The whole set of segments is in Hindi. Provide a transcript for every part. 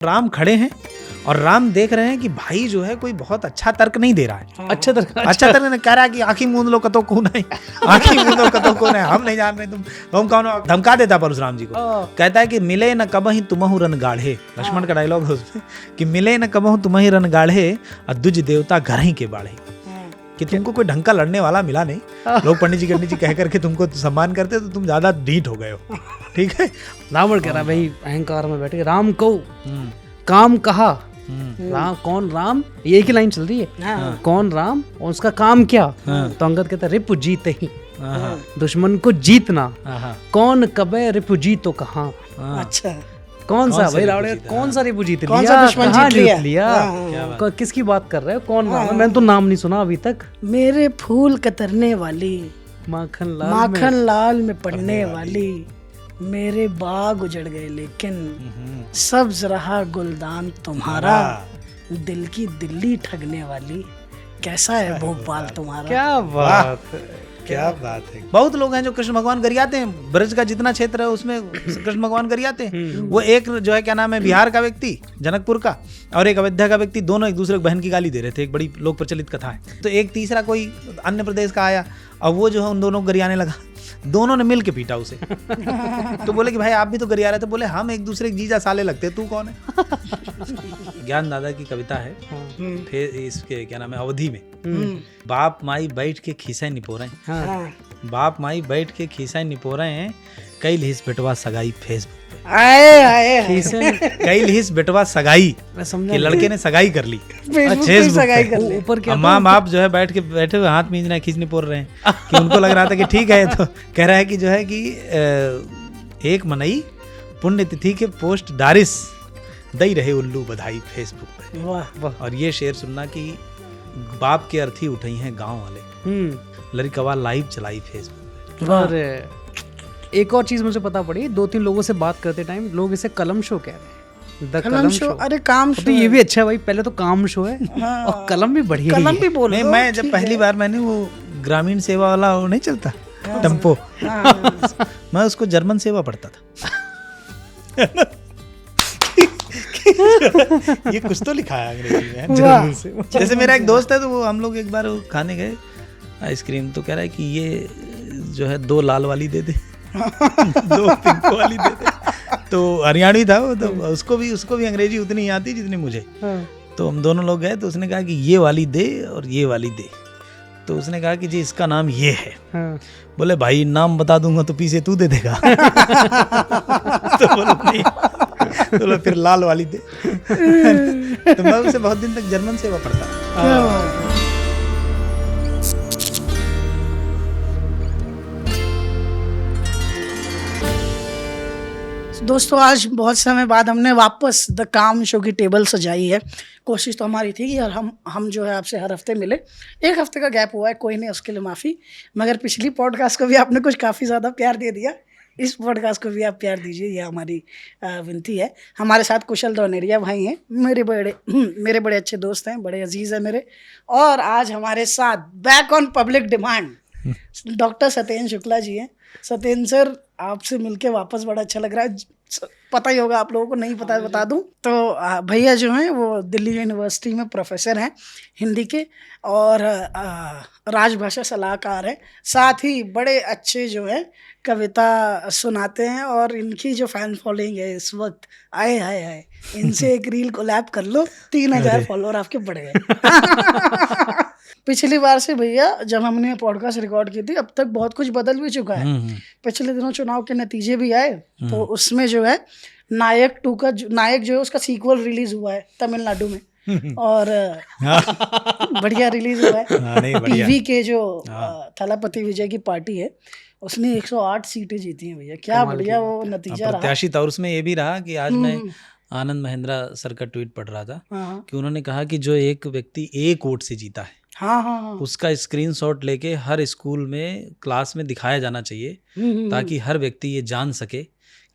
राम खड़े हैं और राम देख रहे हैं कि भाई जो है कोई बहुत अच्छा तर्क नहीं दे रहा है। अच्छा तर्क नहीं कह रहा है कि आंखी मूंद लो कतो कौन है, आंखी मूंद लो कतो कौन है, हम नहीं जान रहे तुम कौन हो। धमका देता परशुराम जी को, कहता है कि मिले न कबहि तुमहु रन गाढ़े। लक्ष्मण का डायलॉग है उसमें कि मिले न कबहु तुमहि रन गाढ़े और दुज देवता घर ही के बाढ़े, कि तुमको कोई ढंग का लड़ने वाला मिला नहीं। लोग पंडित जी कह करके तुमको सम्मान करते तो तुम ज्यादा ढीठ हो गए हो। ठीक है, रावण कह रहा भाई अहंकार में बैठ के राम को काम कहा, राम कौन राम, ये एक ही लाइन चल रही है, कौन राम और उसका काम क्या। तो अंगद कहता है रिपु जीते ही, दुश्मन को जीतना, कौन कबे रिपु जीतो कहाँ। अच्छा, कौन सा भाई रावण, कौन सा रिपु जीत लिया, कौन सा दुश्मन जीत लिया, किसकी बात कर रहे हो, कौन राम, मैंने तो नाम नहीं सुना अभी तक। मेरे फूल कतरने वाली, माखन लाल में पड़ने वाली, मेरे बाग उजड़ गए लेकिन सब्ज रहा गुलदान तुम्हारा, दिल की दिल्ली ठगने वाली, कैसा है भोपाल तुम्हारा। क्या बात है, क्या बात है। बहुत लोग हैं जो कृष्ण भगवान गरियाते हैं, ब्रज का जितना क्षेत्र है उसमें कृष्ण भगवान गरियाते हैं। वो एक जो है क्या नाम है, बिहार का व्यक्ति जनकपुर का और एक अयोध्या का व्यक्ति, दोनों एक दूसरे को बहन की गाली दे रहे थे। एक बड़ी लोक प्रचलित कथा है। तो एक तीसरा कोई अन्य प्रदेश का आया और वो जो है उन दोनों को गरियाने लगा, दोनों ने मिल के पीटा उसे। तो बोले कि भाई आप भी तो गरिया रहे थे। बोले हम एक दूसरे के जीजा साले लगते, तू कौन है। ज्ञान दादा की कविता है, फिर इसके क्या नाम है, अवधि में, बाप माई बैठ के खीसा निपो रहे हैं, बाप माई बैठ के खीसा निपो रहे हैं, कई लिहिस बेटवा सगाई फेसबुक पे, कई लिहिस बेटवा सगाई, कि लड़के ने सगाई कर ली ऊपर के माँ बाप जो है बैठे हुए हाथ मींजना खींचने पोर रहे हैं, कि उनको लग रहा था कि ठीक है। तो कह रहा है कि जो है कि एक मनई पुण्य तिथि के पोस्ट डारिस दई रहे उल्लू बधाई फेसबुक पे। वाह। और ये शेर सुनना कि बाप के अर्थी उठाई हैं गांव वाले, लड़कवा लाइव चलाई फेसबुक पे। और एक और चीज मुझे पता पड़ी, 2-3 लोगों से बात करते टाइम लोग इसे कलम शो कह रहे हैं। कलम शो, अरे काम शो, तो ये भी अच्छा है भाई, पहले तो काम शो है और कलम भी बढ़िया, कलम भी बोल। नहीं, मैं जब पहली बार मैंने वो ग्रामीण सेवा वाला वो नहीं चलता टेम्पो, मैं उसको जर्मन सेवा पढ़ता था। ये कुछ तो लिखा है अंग्रेजी में जर्मन सेवा। जैसे मेरा एक दोस्त है, तो वो हम लोग एक बार खाने गए आइसक्रीम, तो कह रहा है कि ये जो है 2 लाल वाली दे दे, 2 पिंक वाली दे दे। तो हरियाणवी था वो, तो उसको भी अंग्रेजी उतनी ही आती जितनी मुझे। तो हम दोनों लोग गए, तो उसने कहा कि ये वाली दे और ये वाली दे। तो उसने कहा कि जी इसका नाम ये है। बोले भाई नाम बता दूंगा तो पीछे तू दे देगा। तो बोले नहीं, तो फिर लाल वाली दे। तो मैं उससे बहुत दिन तक जर्मन सेवा पढ़ता। दोस्तों, आज बहुत समय बाद हमने वापस द काम शो की टेबल सजाई है। कोशिश तो हमारी थी कि यार हम जो है आपसे हर हफ्ते मिले। 1 हफ्ते का गैप हुआ है, कोई नहीं, उसके लिए माफ़ी। मगर पिछली पॉडकास्ट को भी आपने कुछ काफ़ी ज़्यादा प्यार दे दिया, इस पॉडकास्ट को भी आप प्यार दीजिए, ये हमारी विनती है। हमारे साथ कुशल रौनेरिया भाई हैं, मेरे बड़े अच्छे दोस्त हैं, बड़े अजीज़ हैं मेरे। और आज हमारे साथ back on public demand doctor Satyendra Shukla ji हैं। सत्येंद्र सर, आपसे मिलके वापस बड़ा अच्छा लग रहा है। पता ही होगा आप लोगों को, नहीं पता बता दूं तो भैया जो हैं वो दिल्ली यूनिवर्सिटी में प्रोफेसर हैं हिंदी के, और राजभाषा सलाहकार हैं। साथ ही बड़े अच्छे जो है कविता सुनाते हैं, और इनकी जो फैन फॉलोइंग है इस वक्त, आए इनसे एक रील कोलैब कर लो, 3000 फॉलोअर आपके बढ़ गए। पिछली बार से भैया जब हमने पॉडकास्ट रिकॉर्ड की थी, अब तक बहुत कुछ बदल भी चुका है। पिछले दिनों चुनाव के नतीजे भी आए, तो उसमें जो है नायक 2 का नायक जो है उसका सीक्वल रिलीज हुआ है तमिलनाडु में, और बढ़िया रिलीज हुआ है। टीवी के जो थलापति विजय की पार्टी है, उसने 108 सीटें जीती हैं भैया। क्या बढ़िया वो नतीजा रहा, प्रत्याशित। और उसमें ये भी रहा कि आज मैं आनंद महिंद्रा सर का ट्वीट पढ़ रहा था कि उन्होंने कहा कि जो एक व्यक्ति 1 वोट से जीता है, उसका स्क्रीनशॉट लेके हर स्कूल में क्लास में दिखाया जाना चाहिए, ताकि हर व्यक्ति ये जान सके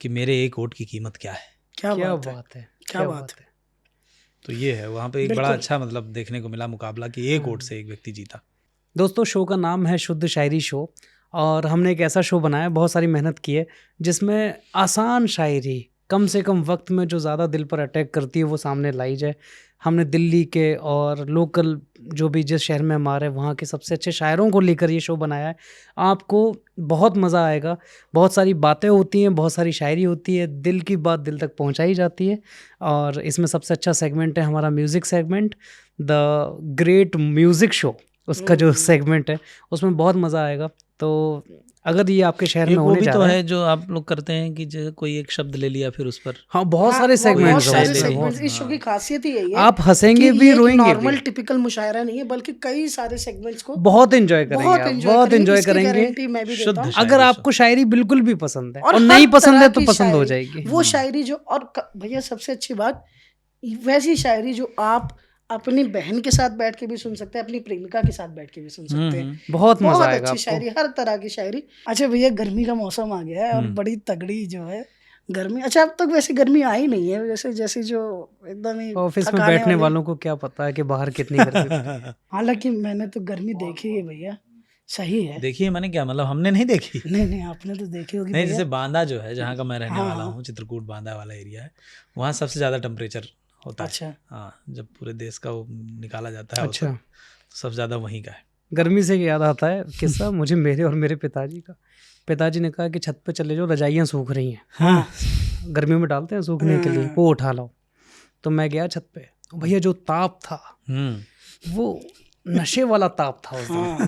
कि मेरे 1 वोट की कीमत क्या है। क्या बात है। तो ये है, वहाँ पे एक बड़ा अच्छा मतलब देखने को मिला मुकाबला कि 1 वोट से एक व्यक्ति जीता। दोस्तों, शो का नाम है शुद्ध शायरी शो, और हमने एक ऐसा शो बनाया, बहुत सारी मेहनत की है, जिसमें आसान शायरी कम से कम वक्त में जो ज़्यादा दिल पर अटैक करती है वो सामने लाई जाए। हमने दिल्ली के और लोकल जो भी जिस शहर में हम आ रहे हैं वहाँ के सबसे अच्छे शायरों को लेकर ये शो बनाया है। आपको बहुत मज़ा आएगा। बहुत सारी बातें होती हैं, बहुत सारी शायरी होती है, दिल की बात दिल तक पहुँचाई जाती है। और इसमें सबसे अच्छा सेगमेंट है हमारा music segment, the great music show, उसका जो सेगमेंट है उसमें बहुत मज़ा आएगा। तो अगर ये आपके शहर में एक वो होने भी जा तो रहा है जो आप लोग करते हैं कि जो कोई एक शब्द ले लिया फिर उस पर हाँ बहुत हाँ, सारे बहुत सेगमेंट्स सारे हैं। segments। इस शो की खासियत ही यही है आप हंसेंगे कि भी, ये एक रोएंगे नॉर्मल भी, टिपिकल मुशायरा नहीं है, बल्कि कई सारे सेगमेंट्स को बहुत एंजॉय करेंगे बहुत आप, एंजॉय बहुत करेंगे। एंजॉय इसकी करेंगे। गारंटी मैं भी देता शुद्ध हूँ। शायरी अगर शो। आपको शायरी बिल्कुल भी पसंद है और हर नहीं पसंद है तरह तो की पसंद हो शायरी, जाएगी। वो शायरी जो भैया सबसे अच्छी बात, वैसी शायरी जो आप अपनी बहन के साथ बैठ के भी सुन सकते हैं, अपनी प्रेमिका के साथ बैठ के भी सुन सकते हैं। बहुत मजा बहुत आएगा अच्छी शायरी, हर तरह की शायरी। अच्छा भैया, गर्मी का मौसम आ गया है और बड़ी तगड़ी जो है गर्मी। अच्छा अब तक वैसे गर्मी आई नहीं है, वैसे जैसे जो एकदम ही ऑफिस में थकाने बैठने वाली। वालों को क्या पता है कि बाहर कितनी गर्मी है। हालांकि मैंने तो गर्मी देखी है भैया, सही है। देखिए मैंने क्या मतलब हमने नहीं देखी। नहीं आपने तो देखी होगी नहीं, भैया। जैसे बांदा जो है जहाँ का मैं रहने हाँ, वाला हूँ, चित्रकूट बांदा वाला एरिया है, वहाँ सबसे ज़्यादा टेम्परेचर होता है। अच्छा हाँ, जब पूरे देश का वो निकाला जाता है अच्छा, तो सबसे ज़्यादा वहीं का है। गर्मी से याद आता है किस्सा मुझे मेरे और मेरे पिताजी का। पिताजी ने कहा कि छत पे चले जाओ, रजाइयाँ सूख रही हैं। हाँ, गर्मियों में डालते हैं सूखने के लिए, वो उठा लाओ। तो मैं गया छत पे, भैया जो ताप था वो नशे वाला ताप था उस दिन।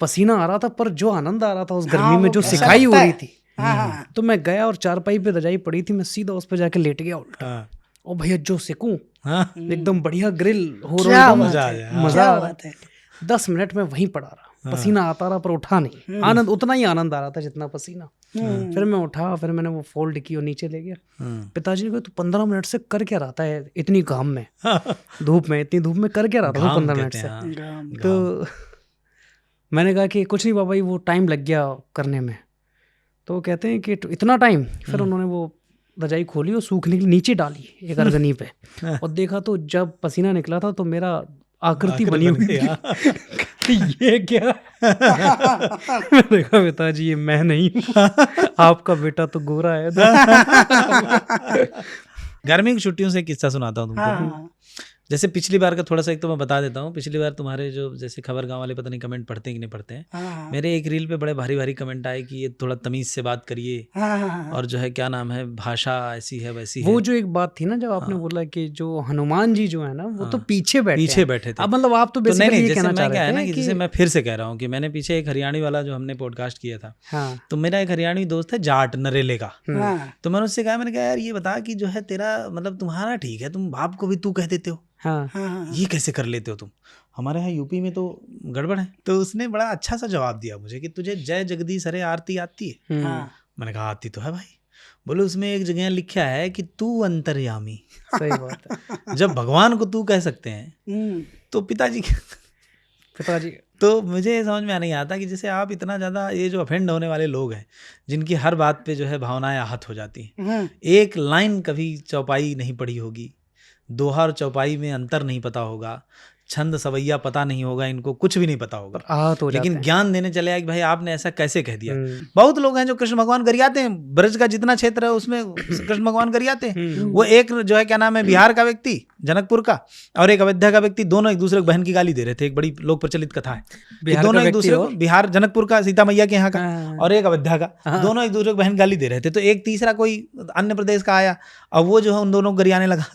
पसीना आ रहा था, पर जो आनंद आ रहा था उस गर्मी में, जो वो सिकाई हो लगता रही है। थी। हाँ। तो मैं गया और चारपाई पे रजाई पड़ी थी, मैं सीधा उस पे जाके लेट गया उल्टा। और भैया जो सिकूं, एकदम बढ़िया ग्रिल हो रहा क्या है, बात मजा आ है, जाए। मजा क्या आ रहा बात है। 10 मिनट में वहीं पड़ा रहा, पसीना आता रहा पर उठा नहीं। आनंद उतना ही आनंद आ रहा था जितना पसीना। फिर मैं उठा, फिर मैंने वो फोल्ड की और नीचे ले गया। पिताजी ने कहा तू 15 मिनट से कर क्या रहा था इतनी घाम में, धूप में, इतनी धूप में कर क्या रहा था 15 मिनट से। तो मैंने कहा कि कुछ नहीं बाबा जी, वो टाइम लग गया करने में। तो वो कहते हैं कि इतना टाइम। फिर उन्होंने वो रजाई खोली और सूखने के लिए नीचे डाली एक अरगनी पे, और देखा तो जब पसीना निकला था तो मेरा आकृति बनी हुई थी। ये क्या? मैंने देखा पिताजी ये मैं नहीं हूँ, आपका बेटा तो गोरा है। गर्मी की छुट्टियों से एक किस्सा सुनाता हूँ तुमको। हाँ। जैसे पिछली बार का थोड़ा सा एक तो मैं बता देता हूँ। पिछली बार तुम्हारे जो जैसे खबर गांव वाले पता नहीं कमेंट पढ़ते हैं कि नहीं पढ़ते हैं, हाँ। मेरे एक रील पे बड़े भारी भारी कमेंट आए कि ये थोड़ा तमीज से बात करिए, हाँ। और जो है क्या नाम है, भाषा ऐसी है वैसी है। वो जो एक बात थी ना, जब आपने बोला कि जो हनुमान जी जो है ना वो तो पीछे पीछे बैठे थे। अब मतलब आप तो नहीं बेसिकली नहीं, ये जैसे कहना चाह मैं क्या रहे है ना थे कि जैसे मैं फिर से कह रहा हूँ कि मैंने पीछे एक हरियाणी वाला जो हमने पॉडकास्ट किया था, हाँ तो मेरा एक हरियाणी दोस्त है जाट नरेले का। हाँ। तो मैंने उससे कहा, मैंने कहा यार ये बता कि जो है तेरा मतलब तुम्हारा ठीक है, तुम बाप को भी तू कह देते हो, हाँ हाँ। ये कैसे कर लेते हो तुम, हमारे यहाँ यूपी में तो गड़बड़ है। तो उसने बड़ा अच्छा सा जवाब दिया मुझे कि तुझे जय जगदीश हरे आरती आती है? हाँ। मैंने कहा आती तो है भाई। बोले उसमें एक जगह लिखा है कि तू अंतर्यामी। सही बात है। जब भगवान को तू कह सकते हैं तो पिताजी पिताजी तो मुझे ये समझ में नहीं आता कि जैसे आप इतना ज़्यादा ये जो अफेंड होने वाले लोग हैं, जिनकी हर बात पे जो है भावनाएं आहत हो जाती हैं, एक लाइन कभी चौपाई नहीं पढ़ी होगी, दोहा और चौपाई में अंतर नहीं पता होगा, छंद सवैया पता नहीं होगा, इनको कुछ भी नहीं पता होगा, आहत हो जाते लेकिन हैं। ज्ञान देने चले आए कि भाई आपने ऐसा कैसे कह दिया। बहुत लोग हैं जो कृष्ण भगवान गरियाते हैं, ब्रज का जितना क्षेत्र है उसमें कृष्ण भगवान गरियाते हैं। वो एक जो है क्या नाम है, बिहार का व्यक्ति जनकपुर का, और एक अयोध्या का व्यक्ति, दोनों एक दूसरे को बहन की गाली दे रहे थे। एक बड़ी लोक प्रचलित कथा है कि दोनों एक दूसरे को, बिहार जनकपुर का सीता मैया के यहाँ का, और एक अयोध्या का, दोनों एक दूसरे को बहन गाली दे रहे थे। तो एक तीसरा कोई अन्य प्रदेश का आया और वो जो है उन दोनों को गरियाने लगा,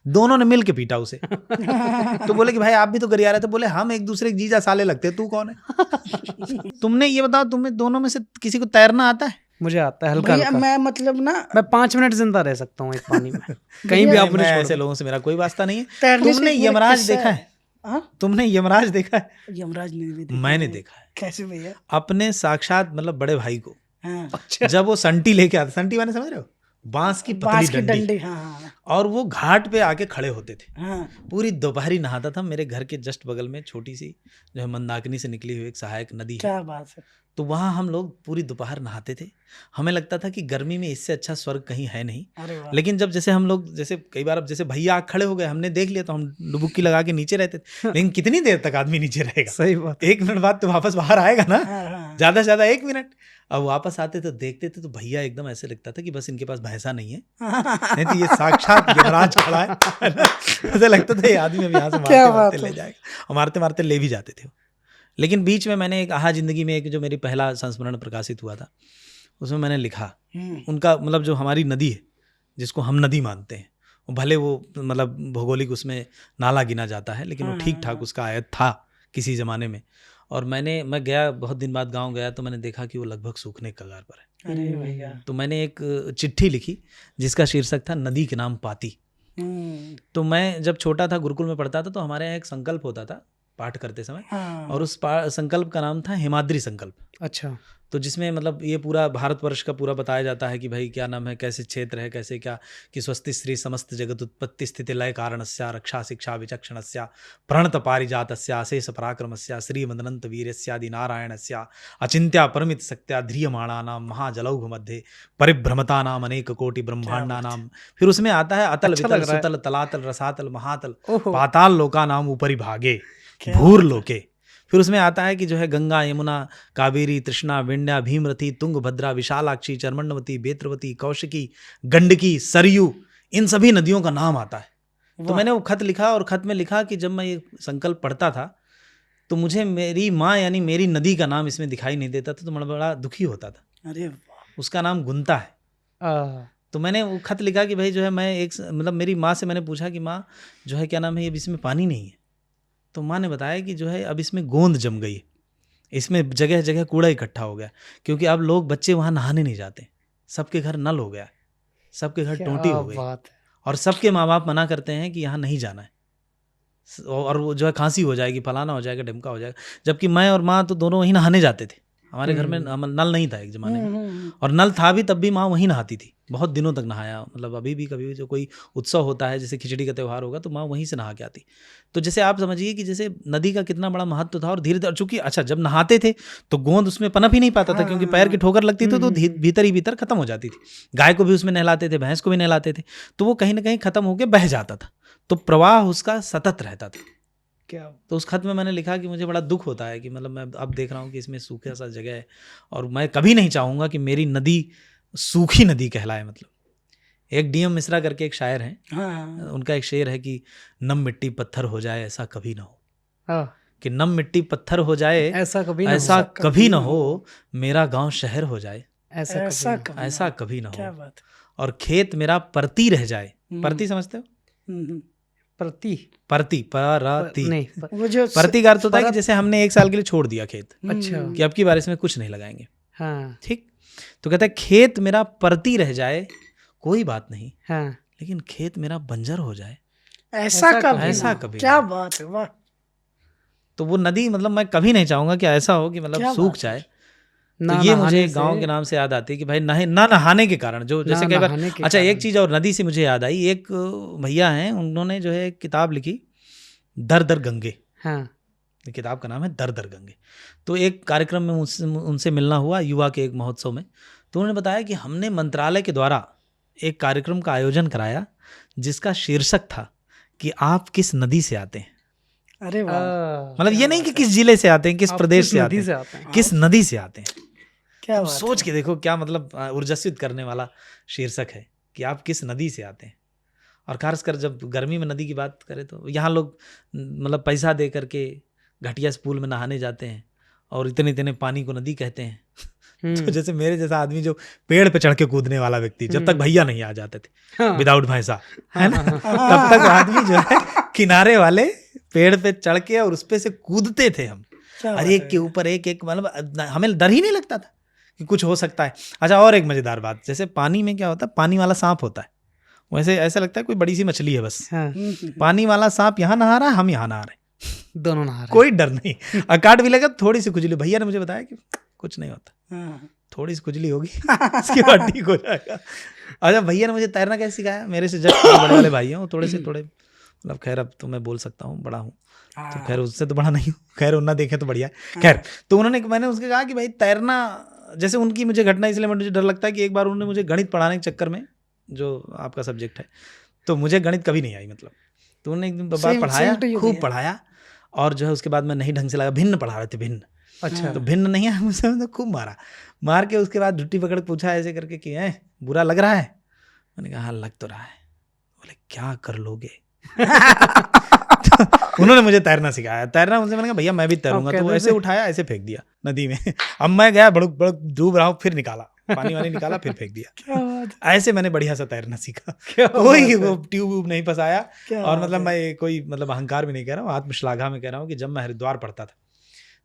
दोनों ने मिल के पीटा उसे। तो बोले कि भाई आप भी तो गरिया रहे थे। बोले हम एक दूसरे के जीजा साले लगते, तू कौन है? तुमने ये बताओ, तुम्हें दोनों में से किसी को तैरना आता है? मुझे आता है हल्का भैया हल्का। मैं मतलब ना मैं 5 मिनट जिंदा रह सकता हूँ एक पानी में, कहीं भी आप मुझे मैं छोड़ ऐसे लोगों से मेरा कोई वास्ता नहीं है। तैरने से तुमने एक मेरा यमराज किस्सा देखा है। है? हाँ? तुमने यमराज देखा है? यमराज ने भी देखा मैंने है। देखा है कैसे भैया? अपने साक्षात मतलब बड़े भाई को। हाँ। जब वो संटी लेके आता, संटी मैंने समझ रहे हो, बांस की बांस पतली की डंडी, डंडी। हाँ। और वो घाट पे आके खड़े होते थे। हाँ। पूरी दोपहरी नहाता था। मेरे घर के जस्ट बगल में छोटी सी जो है मंदाकिनी से निकली हुई एक सहायक नदी है, क्या बात है। तो वहाँ हम लोग पूरी दोपहर नहाते थे। हमें लगता था कि गर्मी में इससे अच्छा स्वर्ग कहीं है नहीं। अरे वाह। लेकिन जब जैसे हम लोग जैसे कई बार अब जैसे भैया खड़े हो गए, हमने देख लिया तो हम डुबुक्की लगा के नीचे रहते थे। लेकिन कितनी देर तक आदमी नीचे रहेगा? सही बात। 1 मिनट बाद तो वापस बाहर आएगा ना, हाँ, हाँ। ज़्यादा से ज़्यादा 1 मिनट। अब वापस आते तो देखते थे तो भैया एकदम ऐसे लगता था कि बस इनके पास भैंसा नहीं है, नहीं तो ये साक्षात यमराज खड़ा है ना? ऐसे लगता था ये आदमी अब यहाँ से मारते मारते ले जाएगा, और मारते मारते ले भी जाते थे। लेकिन बीच में मैंने एक आहा जिंदगी में एक जो मेरी पहला संस्मरण प्रकाशित हुआ था, उसमें मैंने लिखा उनका मतलब जो हमारी नदी है जिसको हम नदी मानते हैं, भले वो मतलब भौगोलिक उसमें नाला गिना जाता है, लेकिन वो ठीक ठाक उसका आयत था किसी ज़माने में। और मैं गया बहुत दिन बाद गांव गया तो मैंने देखा कि वो लगभग सूखने के कगार पर है। अरे भैया। तो मैंने एक चिट्ठी लिखी जिसका शीर्षक था नदी के नाम पाती। तो मैं जब छोटा था गुरुकुल में पढ़ता था तो हमारे यहाँ एक संकल्प होता था पाठ करते समय, और उस संकल्प का नाम था हिमाद्री संकल्प। अच्छा। तो जिसमें मतलब ये पूरा भारतवर्ष का पूरा बताया जाता है कि भाई क्या नाम है, कैसे क्षेत्र है, कैसे क्या, कि स्वस्ति श्री समस्त जगत उत्पत्ति स्थिति लय कारणस्य रक्षा शिक्षा विचक्षणस्य प्रणत पारिजातस्य अशेष पराक्रमस्य श्री मदनंत वीर्यस्यादि नारायणस्य अचिंत्या परमित शक्त्या ध्रियमाणानां महाजलौघ मध्ये परिभ्रमतानां अनेक कोटि ब्रह्मांडानां। फिर उसमें आता है अतल वितल सुतल तलातल रसातल महातल पाताल लोकानाम ऊपरी भागे भूर लोके। फिर उसमें आता है कि जो है गंगा यमुना कावेरी तृष्णा विंध्या भीमरथी तुंगभद्रा विशालाक्षी चर्मण्डवती बेत्रवती कौशिकी गंडकी सरयू, इन सभी नदियों का नाम आता है। तो मैंने वो खत लिखा, और खत में लिखा कि जब मैं ये संकल्प पढ़ता था तो मुझे मेरी माँ यानी मेरी नदी का नाम इसमें दिखाई नहीं देता था, तो मैं बड़ा दुखी होता था। अरे उसका नाम गुंता है। तो मैंने वो खत लिखा कि भाई जो है मैं एक मतलब मेरी माँ से मैंने पूछा कि माँ जो है क्या नाम है, ये इसमें पानी नहीं है। तो माँ ने बताया कि जो है अब इसमें गोंद जम गई, इसमें जगह जगह कूड़ा इकट्ठा हो गया, क्योंकि अब लोग बच्चे वहाँ नहाने नहीं जाते, सबके घर नल हो गया, सबके घर टोंटी हो गई, और सबके माँ बाप मना करते हैं कि यहाँ नहीं जाना है, और वो जो है खांसी हो जाएगी, फलाना हो जाएगा, ढिमका हो जाएगा। जबकि मैं और माँ तो दोनों वहीं नहाने जाते थे। हमारे घर में नल नहीं था एक ज़माने में, और नल था भी तब भी माँ वहीं नहाती थी, बहुत दिनों तक नहाया। मतलब अभी भी कभी जो कोई उत्सव होता है, जैसे खिचड़ी का त्यौहार होगा, तो माँ वहीं से नहा के आती। तो जैसे आप समझिए कि जैसे नदी का कितना बड़ा महत्व था। और धीरे धीरे चूंकि अच्छा जब नहाते थे तो गोंद उसमें पनप ही नहीं पाता था, क्योंकि पैर की ठोकर लगती थी तो भीतर ही भीतर खत्म हो जाती थी। गाय को भी उसमें नहलाते थे, भैंस को भी नहलाते थे, तो वो कहीं ना कहीं खत्म होकर बह जाता था, तो प्रवाह उसका सतत रहता था। क्या तो उस खत में मैंने लिखा कि मुझे बड़ा दुख होता है कि मतलब मैं अब देख रहा हूँ कि इसमें सूखा सा जगह है, और मैं कभी नहीं चाहूँगा कि मेरी नदी सूखी नदी कहलाए। मतलब एक डीएम मिश्रा करके एक शायर हैं, उनका एक शेर है कि नम मिट्टी पत्थर हो जाए ऐसा कभी ना हो, कि नम मिट्टी पत्थर हो जाए ऐसा कभी ना हो, मेरा गांव शहर हो जाए ऐसा कभी ना हो, और खेत मेरा परती रह जाए। परती समझते हो? परती परती का अर्थ होता है कि जैसे हमने एक साल के लिए छोड़ दिया खेत, अच्छा, कि अब की बार इसमें कुछ नहीं लगाएंगे, हाँ, ठीक। तो कहता है खेत मेरा परती रह जाए कोई बात नहीं, हाँ, लेकिन खेत मेरा बंजर हो जाए ऐसा कभी। क्या बात है, वाह। तो वो नदी मतलब मैं कभी नहीं चाहूंगा कि ऐसा हो कि मतलब सूख जाए। तो ये मुझे गांव के नाम से याद आती है कि भाई ना नहाने के कारण जो जैसे कई बार। अच्छा एक चीज़ और नदी से मुझे याद आई, एक भैया हैं, उन्होंने जो है एक किताब लिखी दर दर गंगे, हाँ, किताब का नाम है दर दर गंगे। तो एक कार्यक्रम में उनसे मिलना हुआ युवा के एक महोत्सव में, तो उन्होंने बताया कि हमने मंत्रालय के द्वारा एक कार्यक्रम का आयोजन कराया जिसका शीर्षक था कि आप किस नदी से आते हैं। अरे वाह। मतलब ये नहीं कि किस जिले से आते हैं, किस प्रदेश से आते हैं, किस नदी से आते हैं। क्या सोच के देखो क्या मतलब ऊर्जास्वित करने वाला शीर्षक है कि आप किस नदी से आते हैं। और खासकर जब गर्मी में नदी की बात करें तो यहाँ लोग मतलब पैसा दे करके घटिया पूल में नहाने जाते हैं और इतने इतने पानी को नदी कहते हैं। तो जैसे मेरे जैसा आदमी जो पेड़ पे चढ़ के कूदने वाला व्यक्ति, जब तक भैया नहीं आ जाते थे विदाउट भैंसा, है ना, तब तक आदमी जो है किनारे वाले पेड़ पे चढ़ के और उस पे से कूदते थे हम, और एक के ऊपर एक मतलब हमें डर ही नहीं लगता था कि कुछ हो सकता है। अच्छा और एक मजेदार बात, जैसे पानी में क्या होता है, पानी वाला सांप होता है, वैसे ऐसा लगता है कोई बड़ी सी मछली है बस, पानी वाला सांप यहाँ नहा रहा है, हम यहाँ नहा रहे हैं, दोनों नहा रहे हैं, कोई डर नहीं। अकाट भी लगा थोड़ी सी खुजली, भैया ने मुझे बताया कि कुछ नहीं होता, थोड़ी सी खुजली होगी इसके बाद ठीक हो जाएगा। अच्छा भैया ने मुझे तैरना कैसे सिखाया, मेरे से जस्ट बड़े वाले भाई हैं, वो थोड़े मतलब खैर अब तो मैं बोल सकता हूँ बड़ा हूँ, तो खैर उससे तो बड़ा नहीं हूँ, खैर उन्ना देखे तो बढ़िया। खैर तो मैंने उसके कहा कि भाई तैरना, जैसे उनकी मुझे घटना इसलिए मुझे डर लगता है कि एक बार उन्होंने मुझे गणित पढ़ाने के चक्कर में, जो आपका सब्जेक्ट है, तो मुझे गणित कभी नहीं आई, मतलब तो उन्होंने एक दिन बार पढ़ाया, खूब पढ़ाया, और जो है उसके बाद मैं नहीं ढंग से लगा, भिन्न पढ़ा रहे थे, भिन्न, अच्छा। तो भिन्न नहीं है मुझसे, तो खूब मार के उसके बाद झुट्टी पकड़ के पूछा ऐसे करके कि है बुरा लग रहा है? मैंने कहा हाँ लग तो रहा है। बोले क्या कर लोगे? तो उन्होंने मुझे तैरना सिखाया, तैरना मुझसे, मैंने कहा भैया मैं भी तैरूंगा। तो ऐसे उठाया ऐसे फेंक दिया नदी में। अब मैं गया बड़क बड़क डूब रहा हूँ, फिर निकाला पानी वानी निकाला, फिर फेंक दिया। ऐसे मैंने बढ़िया सा तैरना सीखा। कोई वो ट्यूब व्यूब नहीं फंसाया। और मतलब मैं कोई मतलब अहंकार भी नहीं कह रहा हूँ, आत्मश्लाघा में कह रहा हूँ कि जब मैं हरिद्वार पढ़ता था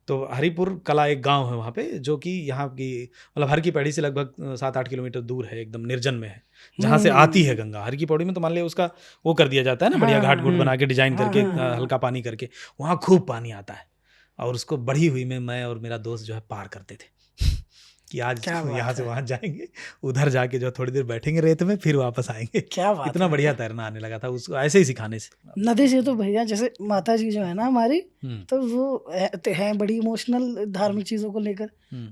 तो हरिपुर कला एक गांव है वहाँ पे, जो कि यहाँ की मतलब हर की पैड़ी से लगभग 7-8 किलोमीटर दूर है, एकदम निर्जन में है, जहाँ से आती है गंगा। हर की पौड़ी में तो मान लिया उसका वो कर दिया जाता है ना, बढ़िया घाट घूट बना के डिजाइन करके हल्का पानी करके, वहाँ खूब पानी आता है। और उसको बढ़ी हुई में मैं और मेरा दोस्त जो है पार करते थे कि आज यहाँ से वहाँ जाएंगे, उधर जाके जो थोड़ी देर बैठेंगे रेत में, फिर वापस आएंगे। क्या बात इतना बढ़िया तैरना आने लगा था उसको ऐसे ही सिखाने से। नदी से तो भैया जैसे माता जी जो है ना हमारी, तो वो है बड़ी इमोशनल धार्मिक चीजों को लेकर।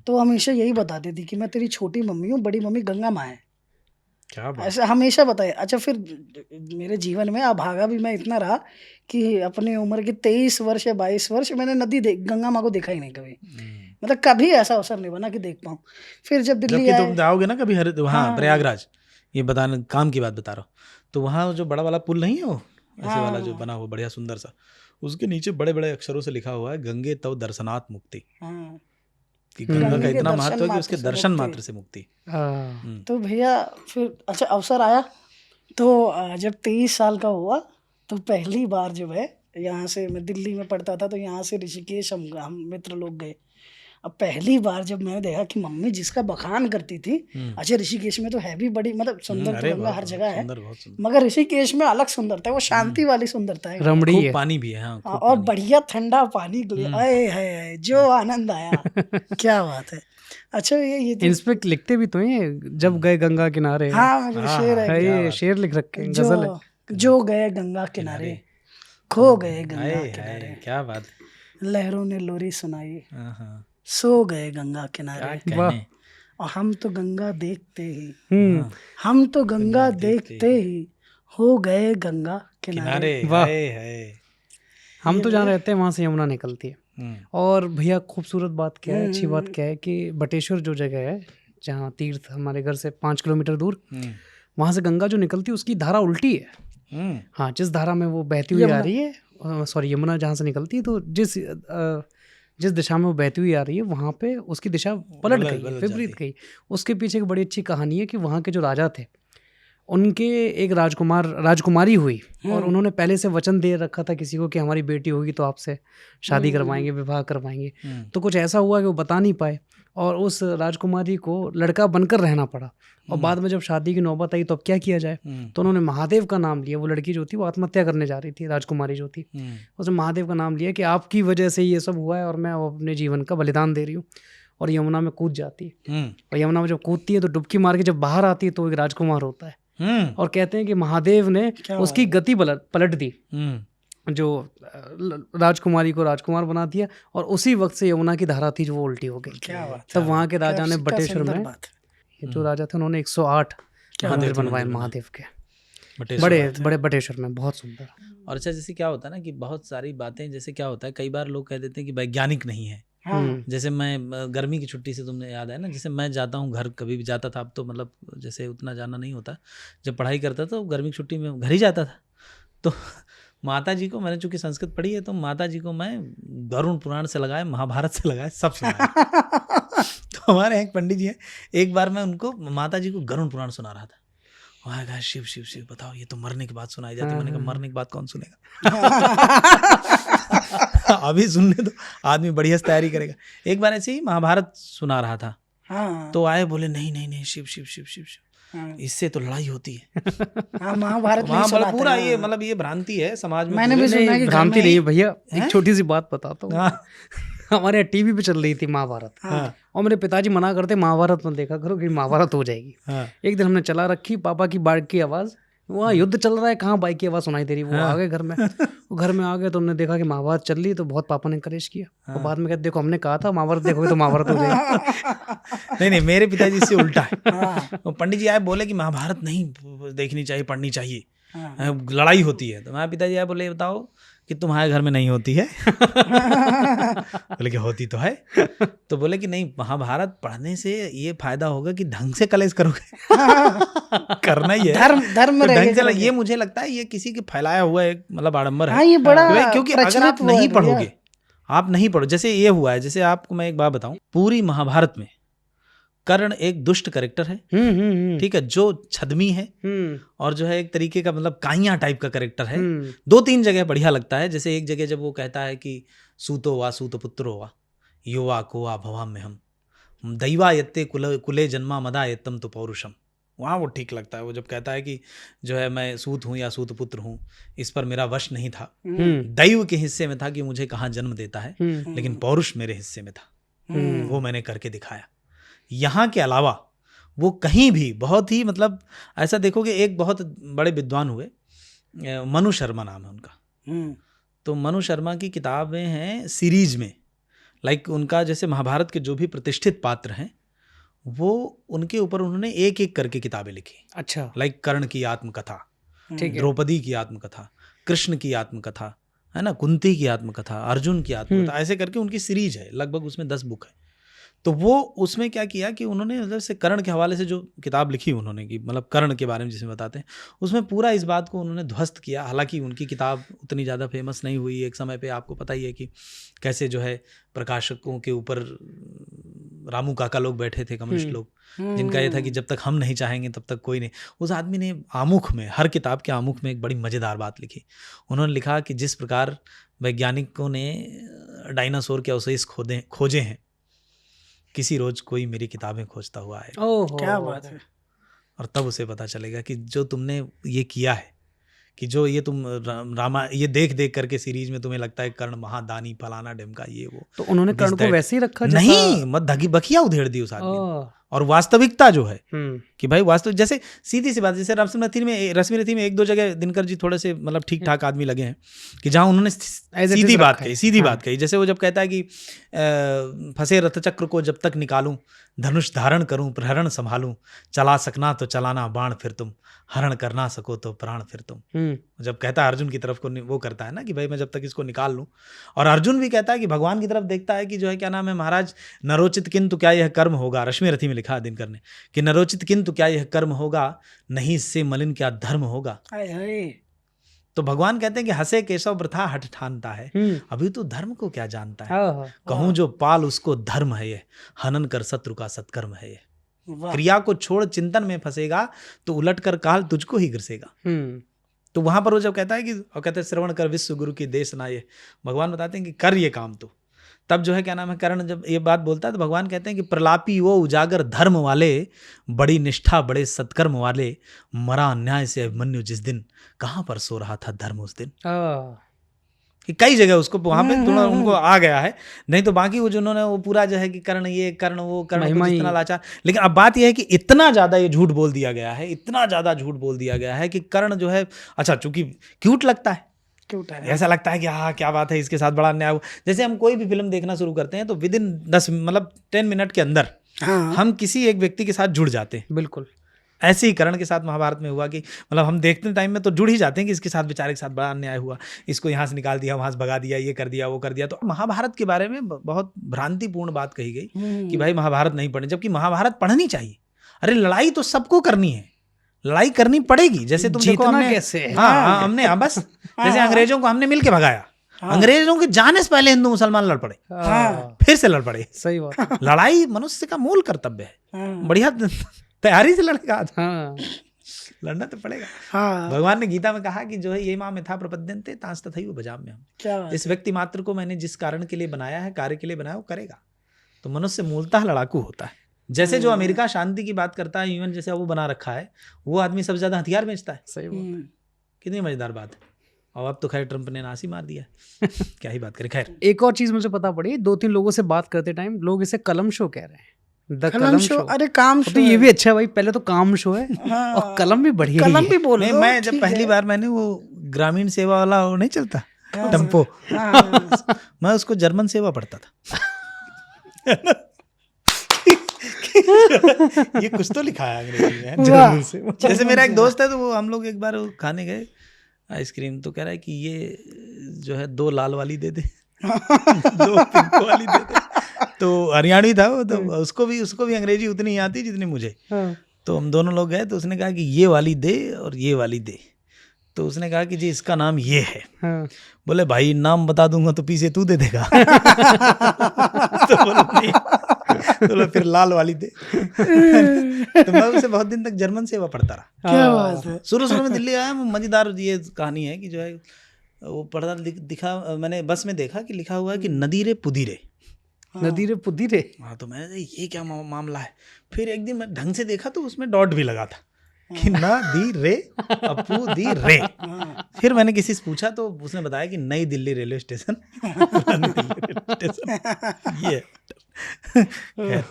तो हमेशा यही बताती थी कि मैं तेरी छोटी मम्मी हूँ, बड़ी मम्मी गंगा माँ है। क्या बात? ऐसा हमेशा बताया। अच्छा, फिर मेरे जीवन में अभागा भी मैं इतना रहा कि अपनी उम्र के 23 वर्ष या 22 वर्ष मैंने गंगा माँ को देखा ही नहीं कभी। मतलब कभी ऐसा अवसर नहीं बना कि देख पाऊँ। फिर जब दिल्ली आए, तुम जाओगे ना कभी वहाँ प्रयागराज, ये बताना काम की बात बता रहा हूँ, तो वहाँ जो बड़ा वाला पुल नहीं है वो ऐसे वाला जो बना हुआ बढ़िया सुंदर सा, उसके नीचे बड़े बड़े अक्षरों से लिखा हुआ है गंगे तव दर्शनात् मुक्ति। कि गंगा का इतना महत्व है कि उसके दर्शन मात्र से मुक्ति। तो भैया फिर अच्छा अवसर आया, तो जब 23 साल का हुआ तो पहली बार जो है यहाँ से, मैं दिल्ली में पढ़ता था तो यहाँ से ऋषिकेश हम मित्र लोग गए। अब पहली बार जब मैंने देखा कि मम्मी जिसका बखान करती थी, अच्छा ऋषिकेश में तो है भी बड़ी मतलब सुंदर, तो गंगा हर जगह है, मगर ऋषिकेश में अलग सुंदरता है, वो शांति वाली सुंदरता है, रमणी है, पानी भी है। हाँ, और बढ़िया ठंडा पानी, अरे है जो आनंद आया। क्या बात है। अच्छा ये इंस्पेक्ट लिखते भी तो हैं जब गए गंगा किनारे। हाँ मुझे शेर है, ये शेर लिख रखे हैं, गजल है। जो गए गंगा किनारे खो गए गंगा किनारे, क्या बात, लहरों ने लोरी सुनाई सो गए गंगा किनारे, और हम तो गंगा देखते ही, हम तो गंगा देखते ही हो गए गंगा किनारे। वाह, हम तो जहाँ रहते हैं वहाँ से यमुना निकलती है। और भैया खूबसूरत बात क्या है, अच्छी बात क्या है कि बटेश्वर जो जगह है जहाँ तीर्थ हमारे घर से 5 किलोमीटर दूर, वहाँ से गंगा जो निकलती है उसकी धारा उल्टी है। हाँ, जिस धारा में वो बहती हुई आ रही है, सॉरी यमुना जहाँ से निकलती है, तो जिस दिशा में वो बहती हुई आ रही है वहाँ पे उसकी दिशा पलट गई, विपरीत गई। उसके पीछे एक बड़ी अच्छी कहानी है कि वहाँ के जो राजा थे उनके एक राजकुमारी हुई, और उन्होंने पहले से वचन दे रखा था किसी को कि हमारी बेटी होगी तो आपसे शादी करवाएंगे, विवाह करवाएंगे। तो कुछ ऐसा हुआ कि वो बता नहीं पाए और उस राजकुमारी को लड़का बनकर रहना पड़ा। और बाद में जब शादी की नौबत आई तो अब क्या किया जाए, तो उन्होंने महादेव का नाम लिया। वो लड़की जो थी वो आत्महत्या करने जा रही थी, राजकुमारी जो थी, उसने महादेव का नाम लिया कि आपकी वजह से ये सब हुआ है और मैं अपने जीवन का बलिदान दे रही हूँ। और यमुना में कूद जाती है, और यमुना में जब कूदती है तो डुबकी मार के जब बाहर आती है तो एक राजकुमार होता है, और कहते हैं कि महादेव ने उसकी गति पलट दी, जो राजकुमारी को राजकुमार बना दिया, और उसी वक्त से यमुना की धारा थी जो वो उल्टी हो गई। तब वहाँ के राजा ने बटेश्वर में, जो राजा थे उन्होंने 108 मंदिर बनवाए महादेव के, बड़े बटेश्वर में, बहुत सुंदर। और अच्छा जैसे क्या होता है ना कि बहुत सारी बातें, जैसे क्या होता है कई बार लोग कह देते हैं कि वैज्ञानिक नहीं है। जैसे मैं गर्मी की छुट्टी से, तुमने याद है ना, जैसे मैं जाता हूँ घर, कभी भी जाता था, अब तो मतलब जैसे उतना जाना नहीं होता। जब पढ़ाई करता था तो गर्मी की छुट्टी में घर ही जाता था। तो माता जी को, मैंने चूंकि संस्कृत पढ़ी है, तो माता जी को मैं गरुड़ पुराण से लगाए, महाभारत से लगाए, सब सुनाया। तो हमारे यहाँ एक पंडित जी हैं, एक बार मैं उनको, माता जी को गरुड़ पुराण सुना रहा था। वहाँ कहा शिव शिव शिव, बताओ ये तो मरने के बाद सुनाई जाती है। मैंने कहा मरने के बाद कौन सुनेगा, अभी सुनने दो, आदमी बढ़िया से तैयारी करेगा। एक बार ऐसे ही महाभारत सुना रहा था, तो आए बोले नहीं नहीं नहीं, शिव शिव शिव शिव शिव, इससे तो लड़ाई होती है। महाभारत पूरा ये मतलब ये भ्रांति है समाज में। मैंने भी सुना कि भ्रांति नहीं है भैया, एक छोटी सी बात बताता हूँ। हमारे यहाँ टीवी पे चल रही थी महाभारत, और मेरे पिताजी मना करते महाभारत मत देखा करो कि महाभारत हो जाएगी। एक दिन हमने चला रखी, पापा की बाइक की आवाज, वहाँ युद्ध चल रहा है, कहाँ बाइक की आवाज सुनाई दे रही। वो आ गए घर में, वो घर में आ गए तो हमने देखा कि महाभारत चल रही, तो बहुत पापा ने कलेश किया। और बाद में कहते देखो हमने कहा था महाभारत देखोगे तो महाभारत हो जाएगी। नहीं, मेरे पिताजी इससे उल्टा है। पंडित जी आए बोले कि महाभारत नहीं देखनी चाहिए, पढ़नी चाहिए, लड़ाई होती है। तो मेरे पिताजी आए बोले बताओ कि तुम्हारे घर में नहीं होती है। बोले कि होती तो है। तो बोले कि नहीं, महाभारत पढ़ने से ये फायदा होगा कि ढंग से कलेश करोगे। करना ही है, धर्म तो रह ढंग से। गया। ये मुझे लगता है ये किसी के फैलाया हुआ एक मतलब आडंबर है। हाँ, ये बड़ा क्योंकि अगर प्रचलित आप वो है नहीं भैया। पढ़ोगे, आप नहीं पढ़ो, जैसे ये हुआ है, जैसे आपको मैं एक बात बताऊं, पूरी महाभारत में कर्ण एक दुष्ट कैरेक्टर है, ठीक है, जो छदमी है और जो है एक तरीके का मतलब काइया टाइप का कैरेक्टर है। 2-3 जगह बढ़िया लगता है। जैसे एक जगह जब वो कहता है कि सूतो वा सूत पुत्रो वा युवा को वा भवाम में हम दैवा यत्ते कुले जन्मा मदा यत्तम तो पौरुषम, वहाँ वो ठीक लगता है। वो जब कहता है कि जो है मैं सूत हूँ या सूत पुत्र हूँ, इस पर मेरा वश नहीं था, दैव के हिस्से में था कि मुझे कहाँ जन्म देता है, लेकिन पौरुष मेरे हिस्से में था, वो मैंने करके दिखाया। यहाँ के अलावा वो कहीं भी बहुत ही मतलब ऐसा देखोगे, एक बहुत बड़े विद्वान हुए, मनु शर्मा नाम है उनका। तो मनु शर्मा की किताबें हैं सीरीज में, लाइक उनका जैसे महाभारत के जो भी प्रतिष्ठित पात्र हैं वो उनके ऊपर उन्होंने एक एक करके किताबें लिखी। अच्छा। लाइक कर्ण की आत्मकथा, ठीक है। द्रौपदी की आत्मकथा, कृष्ण की आत्मकथा, है ना, कुंती की आत्मकथा, अर्जुन की आत्मकथा, ऐसे करके उनकी सीरीज है, लगभग उसमें 10 बुक है। तो वो उसमें क्या किया कि उन्होंने मतलब से कर्ण के हवाले से जो किताब लिखी उन्होंने, कि मतलब कर्ण के बारे में जिसमें बताते हैं, उसमें पूरा इस बात को उन्होंने ध्वस्त किया। हालांकि उनकी किताब उतनी ज़्यादा फेमस नहीं हुई। एक समय पे आपको पता ही है कि कैसे जो है प्रकाशकों के ऊपर रामू काका लोग बैठे थे, कम्युनिस्ट लोग, जिनका ये था कि जब तक हम नहीं चाहेंगे तब तक कोई नहीं। उस आदमी ने आमुख में, हर किताब के आमुख में एक बड़ी मज़ेदार बात लिखी। उन्होंने लिखा कि जिस प्रकार वैज्ञानिकों ने डायनासोर के अवशेष खोजे हैं, किसी रोज कोई मेरी किताबें खोजता हुआ आएगा। ओहो, क्या बात है। और तब उसे पता चलेगा कि जो तुमने ये किया है, कि जो ये तुम रामा ये देख देख करके सीरीज में तुम्हें लगता है कर्ण महादानी फलाना ढिमका ये वो, तो उन्होंने कर्ण को वैसे ही रखा नहीं, मत बखिया उधेड़ दी उस आदमी ने। और वास्तविकता जो है कि भाई वास्तविक, जैसे सीधी सी बात, जैसे रश्मि रथी में 1-2 जगह दिनकर जी थोड़े से मतलब ठीक ठाक आदमी लगे हैं कि जहाँ उन्होंने सीधी बात कही। जैसे वो जब कहता है कि फंसे रथचक्र को जब तक निकालूं, धनुष धारण करूं, प्रहरण संभालूं, चला सकना तो चलाना बाण फिर तुम, हरण करना सको तो प्राण फिर तुम। जब कहता है अर्जुन की तरफ को वो करता है ना कि भाई मैं जब तक इसको निकाल लूं, और अर्जुन भी कहता है कि भगवान की तरफ देखता है कि जो है क्या नाम है, महाराज नरोचित किंतु क्या यह कर्म होगा। रश्मि रथी में लिखा दिनकर ने कि नरोचित किंतु क्या यह कर्म होगा, नहीं इससे मलिन क्या धर्म होगा। तो भगवान कहते हैं कि हंसे केशव वृथा हठ ठानता है, अभी तो धर्म को क्या जानता है। कहूं जो पाल उसको धर्म है ये, हनन कर शत्रु का सत्कर्म है ये। क्रिया को छोड़ चिंतन में फंसेगा तो उलट कर काल तुझको ही ग्रसेगा। तो वहां पर वो जब कहता है कि, और कहते हैं श्रवण कर विश्व गुरु की देश ना, ये भगवान बताते हैं कि कर ये काम तो। तब जो है क्या नाम है, कर्ण जब ये बात बोलता है तो भगवान कहते हैं कि प्रलापी वो उजागर धर्म वाले, बड़ी निष्ठा बड़े सत्कर्म वाले, मरा अन्याय से अभिमन्यु जिस दिन, कहाँ पर सो रहा था धर्म उस दिन। कि कई जगह उसको वहां पे थोड़ा उनको आ गया है, नहीं तो बाकी वो जिन्होंने वो पूरा जो है कि कर्ण ये कर्ण वो कर्ण इतना लाचार। लेकिन अब बात यह है कि इतना ज्यादा ये झूठ बोल दिया गया है, इतना ज्यादा झूठ बोल दिया गया है कि कर्ण जो है, अच्छा चूंकि क्यूट लगता है, ऐसा लगता है कि हाँ क्या बात है, इसके साथ बड़ा अन्याय हुआ। जैसे हम कोई भी फिल्म देखना शुरू करते हैं तो विद इन 10 मिनट के अंदर हम किसी एक व्यक्ति के साथ जुड़ जाते हैं। बिल्कुल ऐसे ही कर्ण के साथ महाभारत में हुआ कि मतलब हम देखते टाइम में तो जुड़ ही जाते हैं कि इसके साथ बेचारे के साथ बड़ा अन्याय हुआ, इसको यहाँ से निकाल दिया, वहाँ से भगा दिया, ये कर दिया, वो कर दिया। तो महाभारत के बारे में बहुत भ्रांतिपूर्ण बात कही गई कि भाई महाभारत नहीं पढ़नी, जबकि महाभारत पढ़नी चाहिए। अरे लड़ाई तो सबको करनी है, लड़ाई करनी पड़ेगी। जैसे तुम देखो हमने कैसे, हाँ हमने बस जैसे अंग्रेजों को हमने मिलके भगाया, अंग्रेजों के जाने से पहले हिंदू मुसलमान लड़ पड़े, फिर से लड़ पड़े। सही बात। लड़ाई मनुष्य का मूल कर्तव्य है, बढ़िया तैयारी से लड़ेगा, लड़ना तो पड़ेगा। भगवान ने गीता में कहा कि जो है ये माँ में था प्रपद्यन्ते तांस तथैव भजाम्यहम् में हम, इस व्यक्ति मात्र को मैंने जिस कारण के लिए बनाया है, कार्य के लिए बनाया, वो करेगा। तो मनुष्य मूलतः लड़ाकू होता है। जैसे जो अमेरिका शांति की बात करता है, यूएन जैसे वो बना रखा है, वो आदमी सबसे ज्यादा हथियार बेचता है। सही बात। कितनी मजेदार बात है। और अब तो खैर ट्रंप ने नाश ही मार दिया, क्या ही बात करें। खैर एक और चीज मुझे पता पड़ी, 2-3 लोगों से बात करते टाइम लोग इसे कलम शो कह रहे हैं। कलम शो, अरे काम शो, तो ये भी अच्छा है भाई, पहले तो काम शो है और कलम भी बढ़िया, कलम भी बोले। मैं जब पहली बार मैंने वो ग्रामीण सेवा वाला वो नहीं चलता टेम्पो, मैं उसको जर्मन सेवा पढ़ता था। ये कुछ तो लिखा है अंग्रेजी में जर्मन सेवा। जैसे मेरा एक दोस्त है, तो वो हम लोग एक बार खाने गए आइसक्रीम, तो कह रहा है कि ये जो है 2 लाल वाली दे दे 2 पिंक वाली दे दे। तो हरियाणवी था वो, तो उसको भी अंग्रेजी उतनी ही आती जितनी मुझे। तो हम दोनों लोग गए तो उसने कहा कि ये वाली दे और ये वाली दे। तो उसने कहा कि जी इसका नाम ये है। बोले भाई नाम बता दूंगा तो पीछे तू दे देगा। तो बोले नहीं, तो बोले फिर लाल वाली दे। तो मैं उसे बहुत दिन तक जर्मन सेवा पढ़ता रहा। क्या बात है। शुरू में दिल्ली आया, मजेदार ये कहानी है कि जो है वो पढ़ता दिखा, मैंने बस में देखा कि लिखा हुआ है कि नदीरे पुदीरे। नदीरे पुदीरे। हाँ, तो मैं ये क्या मामला है। फिर एक दिन मैं ढंग से देखा तो उसमें डॉट भी लगा था कि ना दी रे अपू दी रे। फिर मैंने किसी से पूछा तो उसने बताया कि नई दिल्ली रेलवे स्टेशन, पुरानी दिल्ली रेलवे स्टेशन ये है।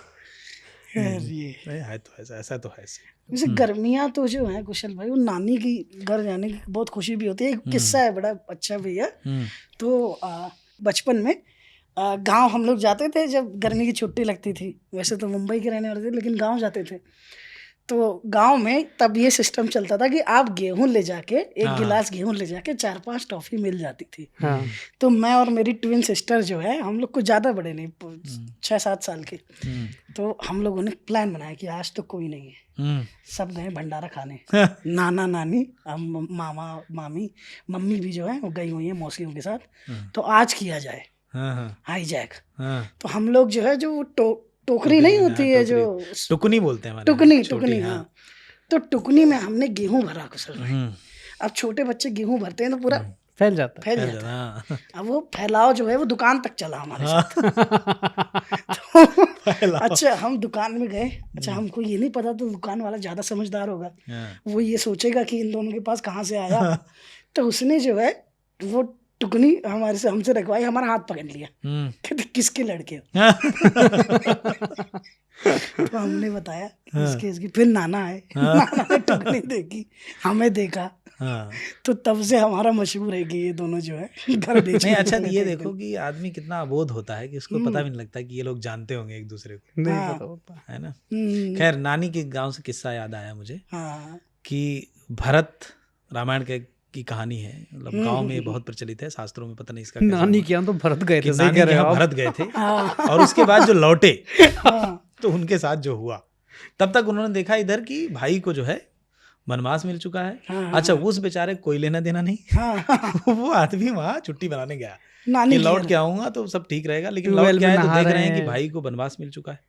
खैर ये है तो ऐसा तो है। जैसे गर्मियाँ तो जो है कुशल भाई, वो नानी की घर जाने की बहुत खुशी भी होती है। एक किस्सा है बड़ा अच्छा भैया। तो बचपन में गांव हम लोग जाते थे जब गर्मी की छुट्टी लगती थी। वैसे तो मुंबई के रहने वाले थे लेकिन गांव जाते थे। तो गांव में तब ये सिस्टम चलता था कि आप गेहूं ले जाके, एक गिलास गेहूं ले जाके 4-5 टॉफी मिल जाती थी। तो मैं और मेरी ट्विन सिस्टर जो है, हम लोग कुछ ज़्यादा बड़े नहीं, 6-7 साल के। तो हम लोगों ने प्लान बनाया कि आज तो कोई नहीं है, सब गए भंडारा खाने। नाना नानी, मामा मामी, मम्मी भी जो है वो गई हुई है मौसियों के साथ। तो आज किया जाए हाईजैक। तो हम लोग जो है, जो टोकरी नहीं होती है, जो टुकनी बोलते हैं, टुकनी हाँ। तो टुकनी में हमने गेहूं भरा कुशल भाई। अब छोटे बच्चे गेहूं भरते हैं तो पूरा फैल जाता है। अब वो फैलाव जो है वो दुकान तक चला हमारे साथ। तो अच्छा हम दुकान में गए। अच्छा हमको ये नहीं पता, तो दुकान वाला ज्यादा समझदार होगा, वो ये सोचेगा कि इन दोनों के पास कहाँ से आया। तो उसने जो है वो टुकनी हमसे रखवाई, हमारा हाथ पकड़ लिया, कहते किसके लड़के हो। तो हमने बताया इसके। फिर नाना आए, नाना ने टुकनी देखी, हमें देखा। तो तब से हमारा मशहूर है कि ये दोनों जो है घर बेच नहीं। अच्छा ये देखो कि आदमी कितना अबोध होता है कि उसको पता भी नहीं लगता कि ये लोग जानते होंगे एक दूसरे को, नहीं पता होता है ना। खैर नानी के गांव से किस्सा याद आया मुझे कि भरत रामायण की कहानी है। मतलब गांव में बहुत प्रचलित है, शास्त्रों में पता नहीं इसका नानी के यहाँ तो भरत गए थे, नानी के यहाँ भरत गए थे और उसके बाद जो लौटे तो उनके साथ जो हुआ, तब तक उन्होंने देखा इधर कि भाई को जो है वनवास मिल चुका है। अच्छा उस बेचारे कोई लेना देना नहीं। वो आदमी वहाँ छुट्टी बनाने गया कि लौट के आऊंगा तो सब ठीक रहेगा, लेकिन लौट के आए तो देख रहे हैं कि भाई को वनवास मिल चुका है।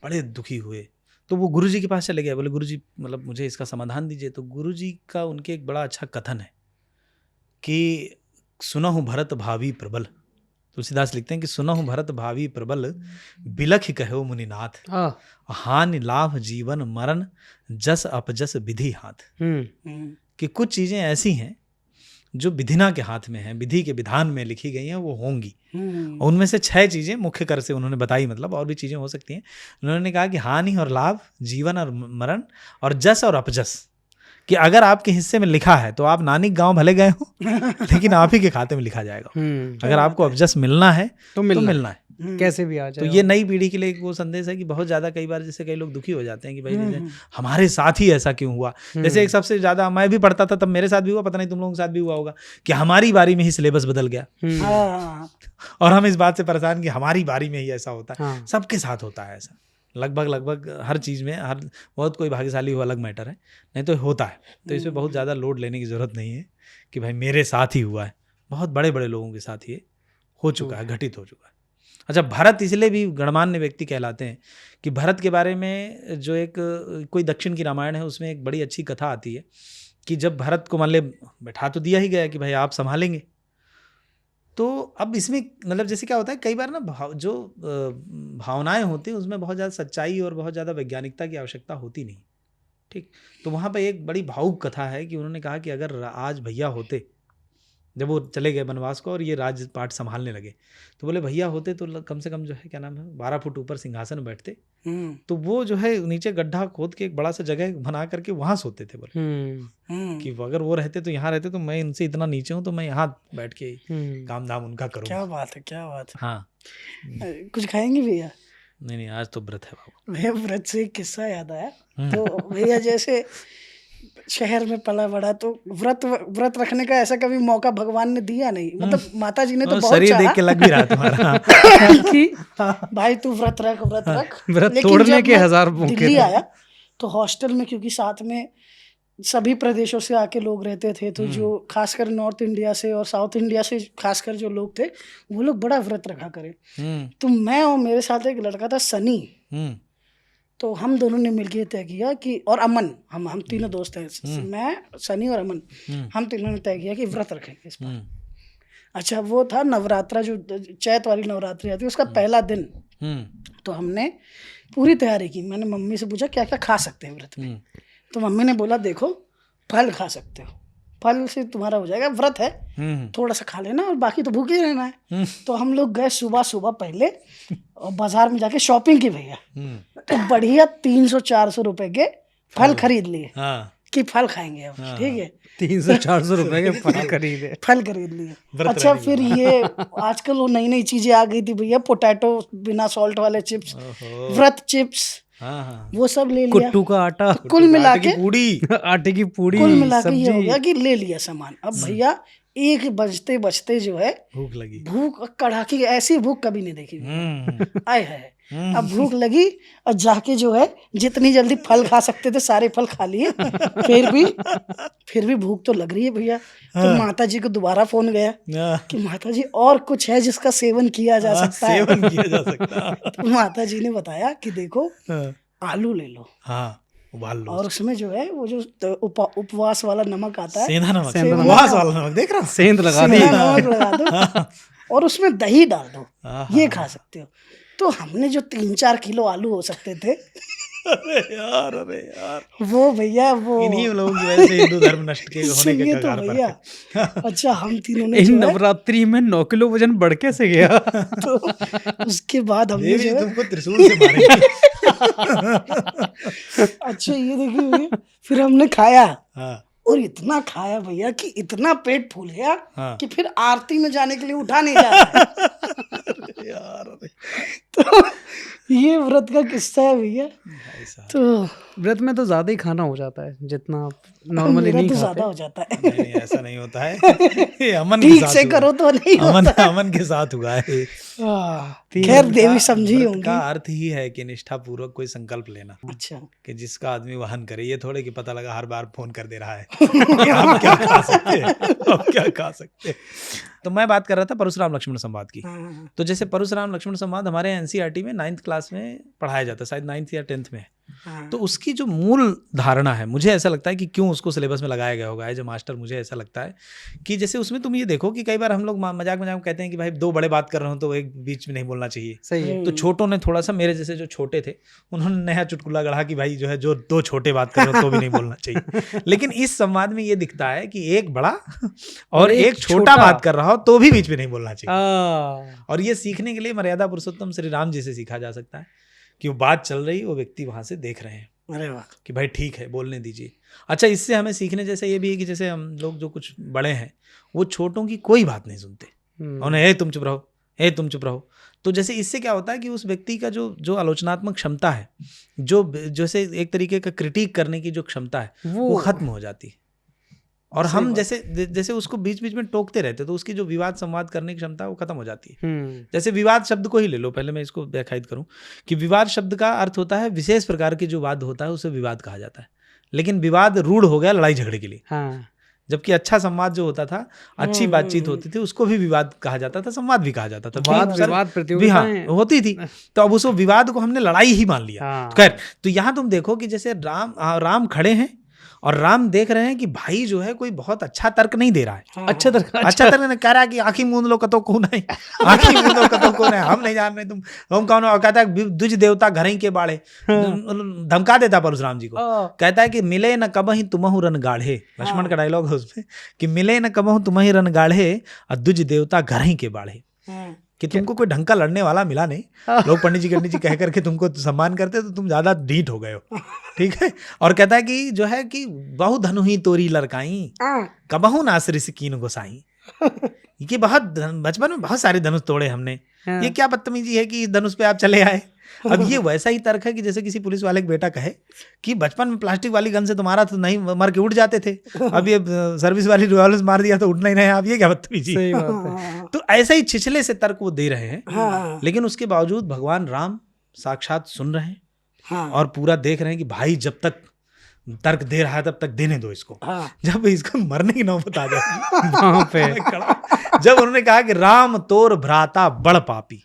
बड़े दुखी हुए तो वो गुरुजी के पास चले गए। बोले गुरुजी मतलब मुझे इसका समाधान दीजिए। तो गुरुजी का उनके एक बड़ा अच्छा कथन है कि सुनहु भरत भावी प्रबल। तुलसीदास लिखते हैं कि सुनहु भरत भावी प्रबल, बिलख कहो मुनिनाथ, हानि लाभ जीवन मरण, जस अपजस विधि हाथ। कि कुछ चीजें ऐसी हैं जो विधिना के हाथ में है, विधि के विधान में लिखी गई हैं, वो होंगी। उनमें से 6 चीजें मुख्य कर से उन्होंने बताई, मतलब और भी चीजें हो सकती हैं। उन्होंने कहा कि हानि और लाभ, जीवन और मरण, और जस और अपजस। कि अगर आपके हिस्से में लिखा है तो आप नानी गांव भले गए हो लेकिन आप ही के खाते में लिखा जाएगा। अगर आपको अपजस मिलना है तो मिलना है, कैसे भी आ जाए। तो ये नई पीढ़ी के लिए एक वो संदेश है कि बहुत ज्यादा कई बार जैसे कई लोग दुखी हो जाते हैं कि भाई जैसे हमारे साथ ही ऐसा क्यों हुआ। जैसे एक सबसे ज्यादा मैं भी पढ़ता था तब मेरे साथ भी हुआ, पता नहीं तुम लोगों के साथ भी हुआ होगा कि हमारी बारी में ही सिलेबस बदल गया और हम इस बात से परेशान कि हमारी बारी में ही ऐसा होता है। सबके साथ होता है ऐसा, लगभग हर चीज़ में, हर बहुत कोई भाग्यशाली हो अलग मैटर है, नहीं तो होता है। तो इसमें बहुत ज़्यादा लोड लेने की ज़रूरत नहीं है कि भाई मेरे साथ ही हुआ है। बहुत बड़े बड़े लोगों के साथ ये हो चुका है, घटित हो चुका है। अच्छा भरत इसलिए भी गणमान्य व्यक्ति कहलाते हैं कि भरत के बारे में जो एक कोई दक्षिण की रामायण है उसमें एक बड़ी अच्छी कथा आती है कि जब भरत को मान ले बैठा तो दिया ही गया कि भाई आप संभालेंगे, तो अब इसमें मतलब जैसे क्या होता है कई बार ना जो भावनाएं होती हैं उसमें बहुत ज़्यादा सच्चाई और बहुत ज़्यादा वैज्ञानिकता की आवश्यकता होती नहीं। ठीक, तो वहाँ पर एक बड़ी भावुक कथा है कि उन्होंने कहा कि अगर आज भैया होते, जब वो चले गए वनवास को और ये राजपाट संभालने लगे, तो बोले भैया होते तो कम से कम जो है क्या नाम है 12 फुट ऊपर सिंहासन में बैठते, तो वो जो है नीचे गड्ढा खोद के एक बड़ा सा जगह बना करके वहां सोते थे। बोले कि अगर वो रहते तो यहाँ रहते तो मैं इनसे इतना नीचे हूँ तो मैं यहाँ बैठ के काम धाम उनका करूँ। क्या बात है, क्या बात है। हाँ कुछ खाएंगे भैया? नहीं आज तो व्रत है बाबू। भैया व्रत से एक किस्सा याद आया। तो भैया जैसे शहर में पला बड़ा, तो व्रत रखने का ऐसा कभी मौका भगवान ने दिया नहीं। मतलब माता जी ने तो बहुत शरीर चाहा देख के लग भी रहा तुम्हारा। कि भाई तू व्रत रख व्रत लेकिन तोड़ने जब के मैं 1000 मौके दिल्ली थे। आया तो हॉस्टल में, क्योंकि साथ में सभी प्रदेशों से आके लोग रहते थे, तो जो खासकर नॉर्थ इंडिया से और साउथ इंडिया से खासकर जो लोग थे, वो लोग बड़ा व्रत रखा करे। तो मैं और मेरे साथ एक लड़का था सनी, तो हम दोनों ने मिलकर तय किया कि, और अमन, हम तीनों दोस्त हैं, मैं, सनी और अमन, हम तीनों ने तय किया कि व्रत रखेंगे इस बार। अच्छा, वो था नवरात्रा, जो चैत वाली नवरात्रि आती है उसका पहला दिन। तो हमने पूरी तैयारी की। मैंने मम्मी से पूछा क्या क्या खा सकते हैं व्रत में, तो मम्मी ने बोला देखो फल खा सकते हो, फल से तुम्हारा हो जाएगा, व्रत है थोड़ा सा खा लेना और बाकी तो भूखे रहना है। तो हम लोग गए सुबह सुबह पहले और बाजार में जाके शॉपिंग की भैया, तो बढ़िया 300-400 रुपए के फल खरीद लिए कि फल खाएंगे अब, ठीक है। 300-400 रुपए के फल खरीदे, फल खरीद लिए। अच्छा, फिर ये आजकल वो नई नई चीजें आ गई थी भैया, पोटैटो बिना सॉल्ट वाले चिप्स, व्रत चिप्स, वो सब ले लिया। कुट्टू का आटा, तो कुल मिला के आटे की पूड़ी, कुल मिला के ये हो सब्जी। गया कि ले लिया सामान। अब भैया 1 बजते बजते जो है भूख लगी, भूख कड़ाकी, ऐसी भूख कभी नहीं देखी। आए है, अब भूख लगी और जाके जो है जितनी जल्दी फल खा सकते थे सारे फल खा लिए। फिर भी भूख तो लग रही है भैया। तो माता जी को दोबारा फोन गया कि माता जी और कुछ है जिसका सेवन किया जा सकता है। सेवन किया जा सकता है। तो माता जी ने बताया कि देखो आलू ले लो, उबाल लो, और उसमें जो है वो जो उपवास वाला नमक आता है, सेंधा नमक, उपवास वाला नमक, देख रहा, सेंध लगा दी, सेंधा नमक लगा दो और उसमें दही डाल दो, ये खा सकते हो। तो हमने जो 3-4 किलो आलू हो सकते थे, अरे यार वो भैया वो इन्हीं लोगों की वजह से हिंदू धर्म नष्ट के होने के सुनिए तो कगार पर भैया। है। अच्छा, हम तीनों ने इन जो है, नवरात्रि में 9 किलो वजन बढ़ कैसे गया? तो उसके बाद हमने देवी जो है, तुमको त्रिशूल से मारेगी। अच्छा ये देखिए भैया, फिर हमने खाया हाँ, और इतना खाया भैया कि इतना पेट फूल गया हाँ। कि फिर आरती में जाने के लिए उठा नहीं जा रहा है। यार तो ये व्रत का किस्सा है भैया। भाई साहब, तो व्रत में तो ज्यादा ही खाना हो जाता है जितना आप नॉर्मली मेरा नहीं तो खाते। ज्यादा हो जाता है। नहीं ऐसा नहीं होता है। ये अमन के ठीक साथ से हुआ। करो तो नहीं होता। अमन के साथ हुआ है। खैर देवी समझी व्रत होंगी। का अर्थ ही है कि निष्ठा पूर्वक कोई संकल्प लेना, अच्छा, कि जिसका आदमी वहन करे। ये थोड़े कि पता लगा हर बार फोन कर दे रहा है कि आप क्या खा सकते हैं, आप क्या खा सकते हैं। तो मैं बात कर रहा था परशुराम लक्ष्मण संवाद की। हाँ, तो जैसे परशुराम लक्ष्मण संवाद हमारे एनसीईआरटी में 9th क्लास में पढ़ाया जाता है, शायद 9th या 10th में। हाँ। तो उसकी जो मूल धारणा है, मुझे ऐसा लगता है कि क्यों उसको सिलेबस में लगाया गया होगा एज ए मास्टर, मुझे ऐसा लगता है कि जैसे उसमें तुम ये देखो कि कई बार हम लोग मजाक मजाक में कहते हैं कि भाई 2 बड़े बात कर रहे हो तो एक बीच में नहीं बोलना चाहिए। सही है। तो छोटों ने थोड़ा सा, मेरे जैसे जो छोटे थे उन्होंने नया चुटकुला गढ़ा कि भाई जो है जो 2 छोटे बात कर रहे हो तो भी नहीं बोलना चाहिए। लेकिन इस संवाद में ये दिखता है कि एक बड़ा और एक छोटा बात कर रहा हो तो भी बीच में नहीं बोलना चाहिए। और ये सीखने के लिए मर्यादा पुरुषोत्तम श्री राम जी से सीखा जा सकता है कि वो बात चल रही, वो व्यक्ति वहां से देख रहे हैं अरे वाह। कि भाई ठीक है बोलने दीजिए। अच्छा, इससे हमें सीखने जैसे ये भी है कि जैसे हम लोग जो कुछ बड़े हैं वो छोटों की कोई बात नहीं सुनते, उन्हें ए तुम चुप रहो, ए तुम चुप रहो। तो जैसे इससे क्या होता है कि उस व्यक्ति का जो आलोचनात्मक क्षमता है, जो जैसे एक तरीके का क्रिटिक करने की जो क्षमता है वो खत्म हो जाती है। और हम जैसे उसको बीच बीच में टोकते रहते तो उसकी जो विवाद संवाद करने की क्षमता है वो खत्म हो जाती है। जैसे विवाद शब्द को ही ले लो, पहले मैं इसको व्याख्यायित करूं कि विवाद शब्द का अर्थ होता है विशेष प्रकार के जो वाद होता है उसे विवाद कहा जाता है। लेकिन विवाद रूढ़ हो गया लड़ाई झगड़े के लिए। हाँ। जबकि अच्छा संवाद जो होता था, अच्छी बातचीत होती थी, उसको भी विवाद कहा जाता था, संवाद भी कहा जाता था। विवाद प्रतियोगिताएं होती थी, तो अब उस विवाद को हमने लड़ाई ही मान लिया। खैर, तो यहाँ तुम देखो कि जैसे राम खड़े हैं और राम देख रहे हैं कि भाई जो है कोई बहुत अच्छा तर्क नहीं दे रहा है। अच्छा तर्क कह रहा है कि आँखी मूंद लो कतो कौन है, आँखी मूंद लो कतो कौन है, हम नहीं जान रहे तुम कौन हो। कहता है द्विज देवता घर ही के बाड़े, धमका देता परशुराम जी को। कहता है कि मिले न कबहि तुमहु रन गाढ़े, लक्ष्मण का डायलॉग है उसमें कि मिले न कबहु तुमहि रन गाढ़े और द्विज देवता घर ही के बाड़े, कि तुमको कोई ढंग का लड़ने वाला मिला नहीं। लोग पंडित जी कह करके तुमको सम्मान करते तो तुम ज्यादा ढीठ हो गए हो, ठीक है। और कहता है कि जो है कि बहु धनु ही तोरी लड़काई कबहु नासरी कीन गोसाई, कि बचपन में बहुत सारे धनुष तोड़े हमने, ये क्या बदतमीजी है कि इस धनुष पे आप चले आए। अब ये वैसा ही तर्क है कि जैसे किसी पुलिस वाले का बेटा कहे कि बचपन में प्लास्टिक वाली गन से तुम्हारा तो नहीं मर के उड़ जाते थे, अब ये सर्विस वाली रिवॉल्वर मार दिया तो उठना ही नहीं, आप ये क्या बदतमीजी। सही बात है। तो ऐसा ही छिछले से तर्क वो दे रहे हैं, लेकिन उसके बावजूद भगवान राम साक्षात सुन रहे हैं और पूरा देख रहे हैं कि भाई जब तक तर्क दे रहा है तब तक देने दो इसको, जब इसको मरने की नौबत आ जाती वहां पे जब उन्होंने कहा कि राम तोर भ्राता बड़ पापी,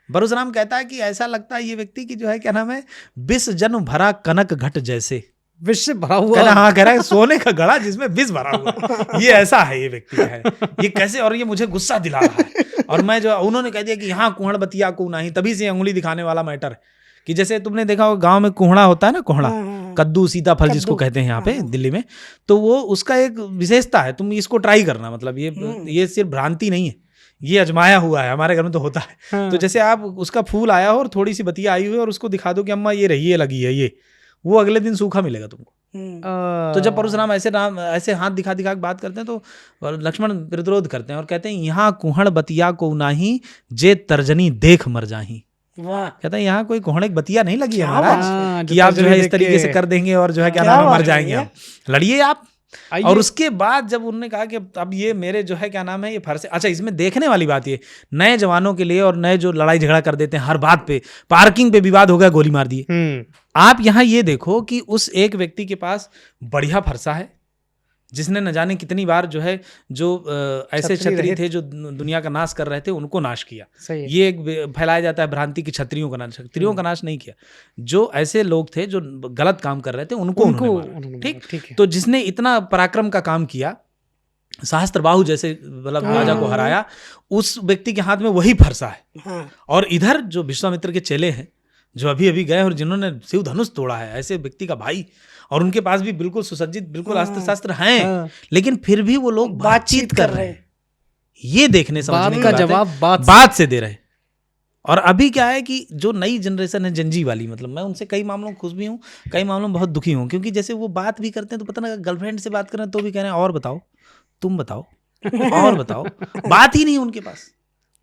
परशुराम कहता है कि ऐसा लगता है ये व्यक्ति की जो है क्या नाम है, विष जन भरा कनक घट जैसे, विष से भरा हुआ, हाँ कह रहा है सोने का घड़ा जिसमें विष भरा हुआ, ये ऐसा है ये व्यक्ति का है, ये कैसे, और ये मुझे गुस्सा दिला रहा है। और मैं जो उन्होंने कह दिया कि यहाँ कुहड़ बतिया को नहीं, तभी से अंगुली दिखाने वाला मैटर है कि जैसे तुमने देखा होगा गांव में कुहड़ा होता है ना, कुहड़ा कद्दू सीताफल जिसको कहते हैं यहाँ पे दिल्ली में, तो वो उसका एक विशेषता है, तुम इसको ट्राई करना, मतलब ये सिर्फ भ्रांति नहीं है, ये अजमाया हुआ है, हमारे घर में तो होता है। तो जैसे आप उसका फूल आया हो और थोड़ी सी बतिया आई हुई है और उसको दिखा दो कि अम्मा ये रही है लगी है ये, वो अगले दिन सूखा मिलेगा तुमको। तो जब परशुराम ऐसे हाथ दिखा दिखा के बात करते हैं तो लक्ष्मण विरोध करते हैं और कहते हैं यहाँ कुहड़ बतिया को नाही जे तर्जनी देख मर जाही। कहता है यहाँ कोई कोहड़े की बतिया नहीं लगी है महाराज कि आप जो है इस तरीके से कर देंगे और जो है क्या नाम है मर जाएंगे हम, लड़िए आप। और उसके बाद जब उन्होंने कहा कि अब ये मेरे जो है क्या नाम है ये फर्ज है। अच्छा, इसमें देखने वाली बात ये, नए जवानों के लिए और नए जो लड़ाई झगड़ा कर देते हैं हर बात पे, पार्किंग पे विवाद हो गया गोली मार दिए, आप यहाँ ये देखो कि उस एक व्यक्ति के पास बढ़िया फरसा है जिसने न जाने कितनी बार जो है जो ऐसे छत्री थे जो दुनिया का नाश कर रहे थे उनको नाश किया। ये एक फैलाया जाता है भ्रांति की छत्रियों का नाश, छत्रियों का नाश नहीं किया, जो ऐसे लोग थे जो गलत काम कर रहे थे उनको उन्होंने ठीक। तो जिसने इतना पराक्रम का काम किया, सहस्त्रबाहु जैसे मतलब राजा को हराया, उस व्यक्ति के हाथ में वही फरसा है। और इधर जो विश्वामित्र के चेले हैं जो अभी अभी गए और जिन्होंने शिव धनुष तोड़ा है, ऐसे व्यक्ति का भाई, और उनके पास भी बिल्कुल सुसज्जित बिल्कुल अस्त्र शस्त्र हैं, लेकिन फिर भी वो लोग बातचीत कर रहे हैं। ये देखने समझने का जवाब बात से दे रहे हैं। और अभी क्या है कि जो नई जनरेशन है जनजी वाली, मतलब मैं उनसे कई मामलों में खुश भी हूँ, कई मामलों में बहुत दुखी हूँ, क्योंकि जैसे वो बात भी करते हैं तो पता ना गर्लफ्रेंड से बात कर रहे हैं तो भी कह रहे हैं और बताओ, तुम बताओ, और बताओ, बात ही नहीं उनके पास,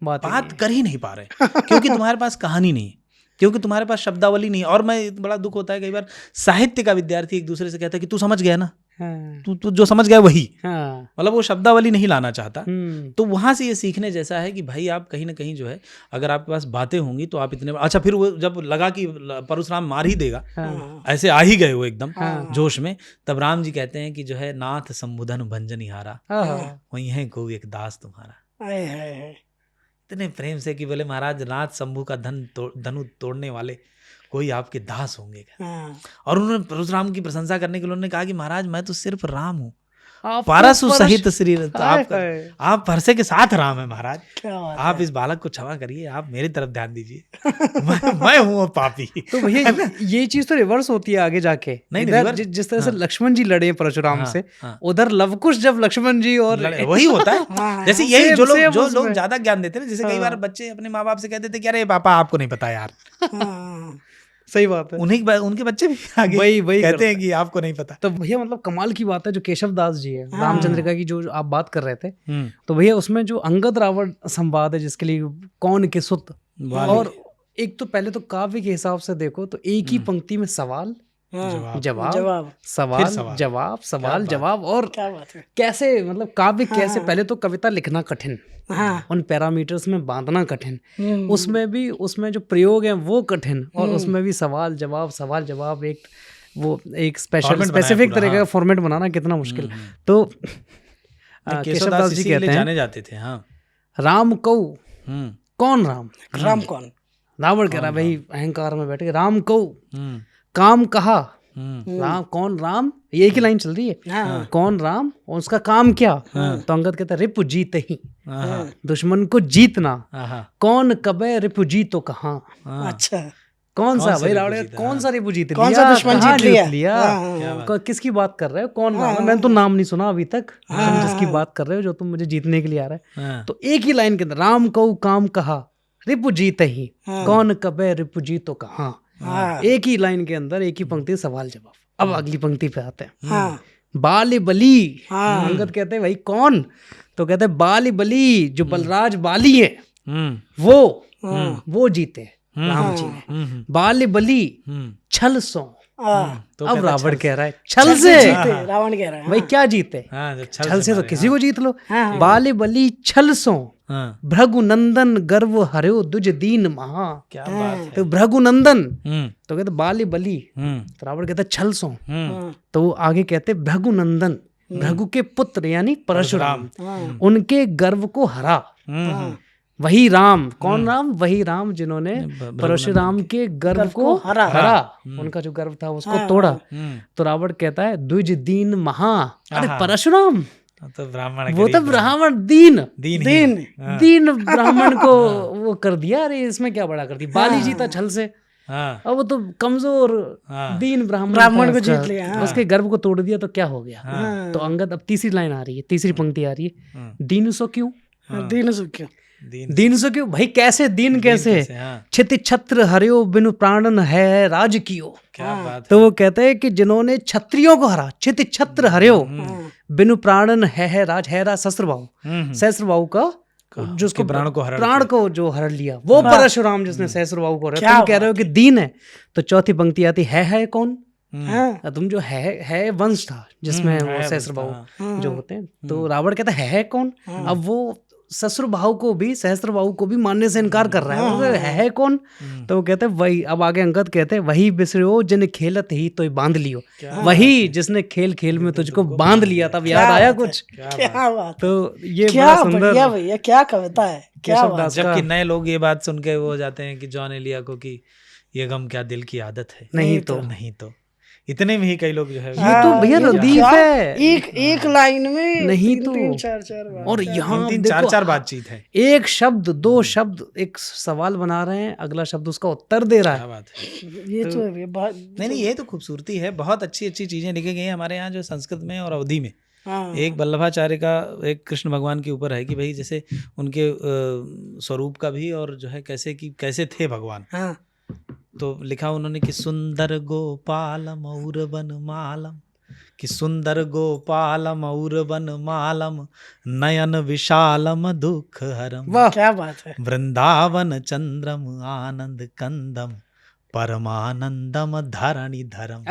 बात कर ही नहीं पा रहे क्योंकि तुम्हारे पास कहानी नहीं है, क्योंकि तुम्हारे पास शब्दावली नहीं है। और मैं बड़ा दुख होता है कई बार साहित्य का विद्यार्थी एक दूसरे से कहता है कि तू समझ गया ना, तू जो समझ गया वही, मतलब वो शब्दावली नहीं लाना चाहता। तो वहां से ये सीखने जैसा है कि भाई आप कहीं ना कहीं जो है अगर आपके पास बातें होंगी तो आप इतने अच्छा, फिर वो जब लगा कि परशुराम मार ही देगा, ऐसे आ ही गए वो एकदम जोश में, तब राम जी कहते हैं कि जो है नाथ संबुधन भंजन हारा, वही है को एक दास तुम्हारा, इतने प्रेम से कि बोले महाराज नाथ शंभू का धनु तोड़ने वाले कोई आपके दास होंगे क्या? और उन्होंने परशुराम की प्रशंसा करने के लिए उन्होंने कहा कि महाराज मैं तो सिर्फ राम हूँ, परशु सहित श्री, आप फरसे के साथ राम है महाराज, आप इस बालक को क्षमा करिए, आप मेरी तरफ ध्यान दीजिए, मैं हूँ पापी। तो भैया ये चीज तो रिवर्स होती है आगे जाके, नहीं जिस तरह से लक्ष्मण जी लड़े परशुराम से, उधर लवकुश जब लक्ष्मण जी और वही होता है। जैसे यही जो लोग ज्यादा ज्ञान देते हैं, जैसे कई बार बच्चे अपने माँ बाप से कहते थे कि अरे पापा आपको नहीं पता यार, सही बात है, उनके बच्चे भी आगे वही कहते हैं कि आपको नहीं पता। तो भैया मतलब कमाल की बात है जो केशव दास जी है, रामचंद्र की जो आप बात कर रहे थे, तो भैया उसमें जो अंगद रावण संवाद है जिसके लिए कौन के सुत, और एक तो पहले तो काव्य के हिसाब से देखो तो एक ही पंक्ति में सवाल जवाब सवाल जवाब सवाल जवाब, और कैसे मतलब काव्य कैसे, पहले तो कविता लिखना कठिन, उन पैरामीटर्स में बांधना कठिन, उसमें जो प्रयोग है वो कठिन, और उसमें भी सवाल जवाब एक स्पेसिफिक तरह का फॉर्मेट बनाना कितना मुश्किल। तो केशव दास जी कहते हैं जाने जाते थे, राम कऊ कौन राम कौन, रावण कह रहा भाई अहंकार में बैठ के राम कऊ काम कहा, राम कौन राम, ये एक ही लाइन चल रही है, कौन राम और उसका काम क्या, तो अंगद कहता है रिपु जीत ही, दुश्मन को जीतना, कौन कबे रिपु जीतो कहाँ। अच्छा, कौन सा भाई रावण, कौन सा रिपु जीत लिया, कौन सा दुश्मन जीत लिया, किसकी बात कर रहे हो, कौन राम, मैंने तो नाम नहीं सुना अभी तक, तुम जिसकी बात कर रहे हो जो तुम मुझे जीतने के लिए आ रहे हैं। तो एक ही लाइन के अंदर राम को काम कहा रिपु जीत ही, कौन कबे रिपु जीतो कहाँ, एक ही लाइन के अंदर एक ही पंक्ति सवाल जवाब। अब अगली पंक्ति पे आते हैं, बाली बली। अंगद कहते हैं भाई कौन? तो कहते हैं बाली बली, जो बलराज बाली है वो जीते राम जी ने। बाली बली छल सो। तो अब कहता रावण कह रहा है छल से। रावण कह रहा है भाई क्या जीते? हाँ, जब छल से तो मारे, किसी को जीत लो। बाली बली छल सो, हाँ, भृगु नंदन गर्व हर्यो दुज दीन महा। क्या बात है। तो भृगु नंदन हम्म, तो कहते बाली बली, हम्म, तो रावण कहते छल सो। हम्म, तो वो आगे कहते भृगु नंदन, भृगु के पुत्र यानी परशुराम, उनके गर्व को हरा। वही राम, कौन राम? वही राम जिन्होंने परशुराम के गर्व को हरा, उनका जो गर्व था उसको तोड़ा। तो रावण कहता है द्विज दीन महा। अरे परशुराम, तो ब्राह्मण वो तो ब्राह्मण दीन दीन ब्राह्मण को वो कर दिया। अरे इसमें क्या बड़ा कर दिया? बाली जीता छल से, हाँ, अब वो तो कमजोर दीन ब्राह्मण को जीत लिया। उसके गर्व को तोड़ दिया तो क्या हो गया? तो अंगद, अब तीसरी लाइन आ रही है, तीसरी पंक्ति आ रही है, दीन सो क्यों? दीन सो क्यों? दीन सो क्यों भाई? कैसे दीन कैसे? हाँ, क्षति छत्र हरियो बिनु प्राणन है राज कियो। क्या बात तो वो कहते हैं कि जिन्होंने क्षत्रियों को हरा, क्षति छत्र हरियो बिनु प्राणन है राज, है राज सहस्त्रबाहु, सहस्त्रबाहु का जिसको प्राण को जो हर लिया वो परशुराम, जिसने सहस्त्रबाहु को हरा। तुम कह रहे हो कि दीन है, तो चौथी पंक्ति आती है कौन? तुम जो है वंश था जिसमें वो सहस्त्रबाहु जो होते हैं। तो रावण कहता है कौन? अब वो ससुरबाहु को भी, सहस्त्रबाहु को भी मानने से इनकार कर रहा है कौन? तो वो कहते हैं वही। अब आगे अंगद कहते हैं वही बिसरो जिन खेलत ही तो बांध लियो, वही जिसने खेल खेल में तुझको बांध लिया। तब याद आया कुछ? क्या बात। तो ये क्या बड़ा सुंदर भैया, क्या कविता है, क्या बात। जबकि नए लोग ये बात सुन के वो हो जाते हैं कि जॉन एलिया को कि ये गम क्या दिल की आदत है। नहीं तो इतने में ही कई लोग जो है ये तो भैया रदीफ है। एक लाइन में नहीं तो तीन चार और यहाँ तीन चार बातचीत है, एक शब्द दो शब्द एक सवाल बना रहे हैं, अगला शब्द उसका उत्तर दे रहा है। बात है। ये तो नहीं, ये तो खूबसूरती है। बहुत अच्छी अच्छी चीजें लिखी गई हैं हमारे यहाँ जो संस्कृत में और अवधी में। एक वल्लभाचार्य का एक कृष्ण भगवान के ऊपर है कि भाई जैसे उनके स्वरूप का भी और जो है कैसे थे भगवान। तो लिखा उन्होंने कि सुंदर गोपालम और वन मालम, कि सुंदर गोपालम और वन मालम, नयन विशालम दुख हरम। वाह क्या बात है। वृंदावन चंद्रम आनंद कंदम, परमानंदम धरणि धरम,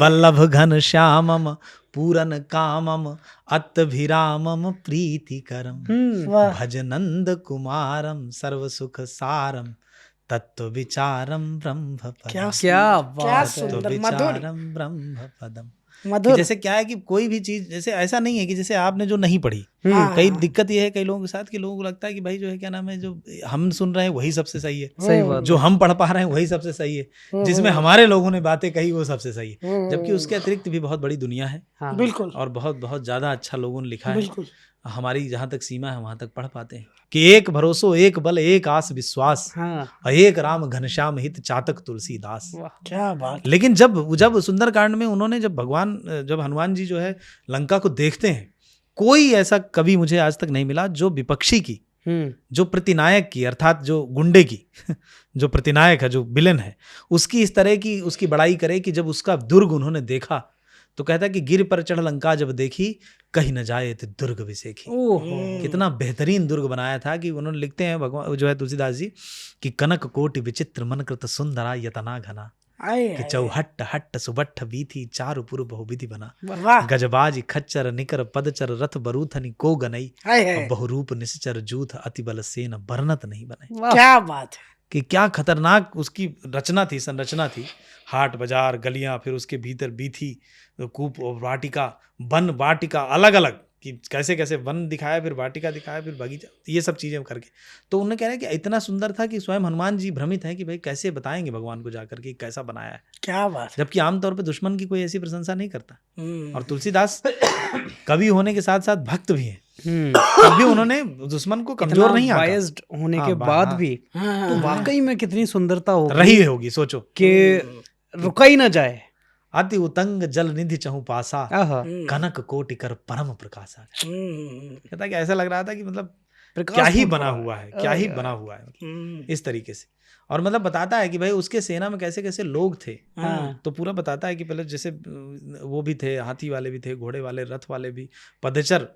वल्लभ घन श्यामम पूरन कामम, अत्तभिरामम प्रीतिकरम, भजनंद कुमारम सर्व सुख सारम, तत्व विचारम ब्रह्म पदम। क्या सुंदर मधुर ब्रह्म पदम। मधुर। जैसे क्या है कि कोई भी चीज जैसे ऐसा नहीं है कि जैसे आपने जो नहीं पढ़ी, कई दिक्कत ये है कई लोगों के साथ कि लोगों को लगता है कि भाई जो है क्या नाम है, जो हम सुन रहे हैं वही सबसे सही है, सही बात, जो हम पढ़ पा रहे हैं वही सबसे सही है, जिसमें हमारे लोगों ने बातें कही वो सबसे सही है। जबकि उसके अतिरिक्त भी बहुत बड़ी दुनिया है। बिल्कुल। और बहुत बहुत ज्यादा अच्छा लोगों ने लिखा है। बिल्कुल। हमारी जहाँ तक सीमा है वहां तक पढ़ पाते हैं कि एक भरोसो एक बल एक आस विश्वास, एक राम घनश्याम हित चातक तुलसीदास। क्या बात। लेकिन जब सुंदरकांड में उन्होंने जब हनुमान जी जो है लंका को देखते हैं, कोई ऐसा कवि मुझे आज तक नहीं मिला जो विपक्षी की, जो प्रतिनायक की अर्थात जो गुंडे की जो प्रतिनायक है, जो विलेन है, उसकी इस तरह की उसकी बड़ाई करे कि जब उसका दुर्ग उन्होंने देखा तो कहता कि गिर पर चढ़ लंका जब देखी, कहीं न जाए तो दुर्ग विसेखी। कितना बेहतरीन दुर्ग बनाया था कि उन्होंने लिखते हैं भगवान जो है तुलसीदास जी कि कनक कोटि विचित्र मन कृत सुंदरा यतना घना, कि चौहट्ट हट्ट सुबट्ठ बीथी चारु पुर बहुविधि बना, गजबाज खच्चर निकर पदचर रथ बरूथनी को गनई, बहुरूप निश्चर जूथ अति बल सेन बरनत नहीं बने। क्या बात है कि क्या खतरनाक उसकी रचना थी, संरचना थी। हाट बाजार गलियां, फिर उसके भीतर बीथी कूप और वाटिका, वन वाटिका अलग अलग, कि कैसे कैसे वन दिखाया, फिर वाटिका दिखाया, फिर बगीचा, ये सब चीजें करके। तो उन्होंने कह रहे कि इतना सुंदर था कि स्वयं हनुमान जी भ्रमित हैं कि भाई कैसे बताएंगे भगवान को जाकर के कैसा बनाया है। क्या बात। जबकि आमतौर पे दुश्मन की कोई ऐसी प्रशंसा नहीं करता। और तुलसीदास कवि होने के साथ साथ भक्त भी हैं, तब भी उन्होंने दुश्मन को कमजोर नहीं आंका। बायस्ड होने के बाद भी तो वाकई में कितनी सुंदरता रही होगी। सोचो कि रुका ही ना जाए। अति उतंग जल निधि चहु पासा, कनक कोटि कर परम प्रकाशा। कहता कि ऐसा लग रहा था कि मतलब प्रकाश क्या ही फूट बना रहा है। हुआ है, क्या ही बना हुआ है इस तरीके से। और मतलब बताता है कि भाई उसके सेना में कैसे कैसे लोग थे। हाँ। तो पूरा बताता है कि पहले जैसे वो भी थे, हाथी वाले भी थे, घोड़े वाले, रथ वाले भी। पदचर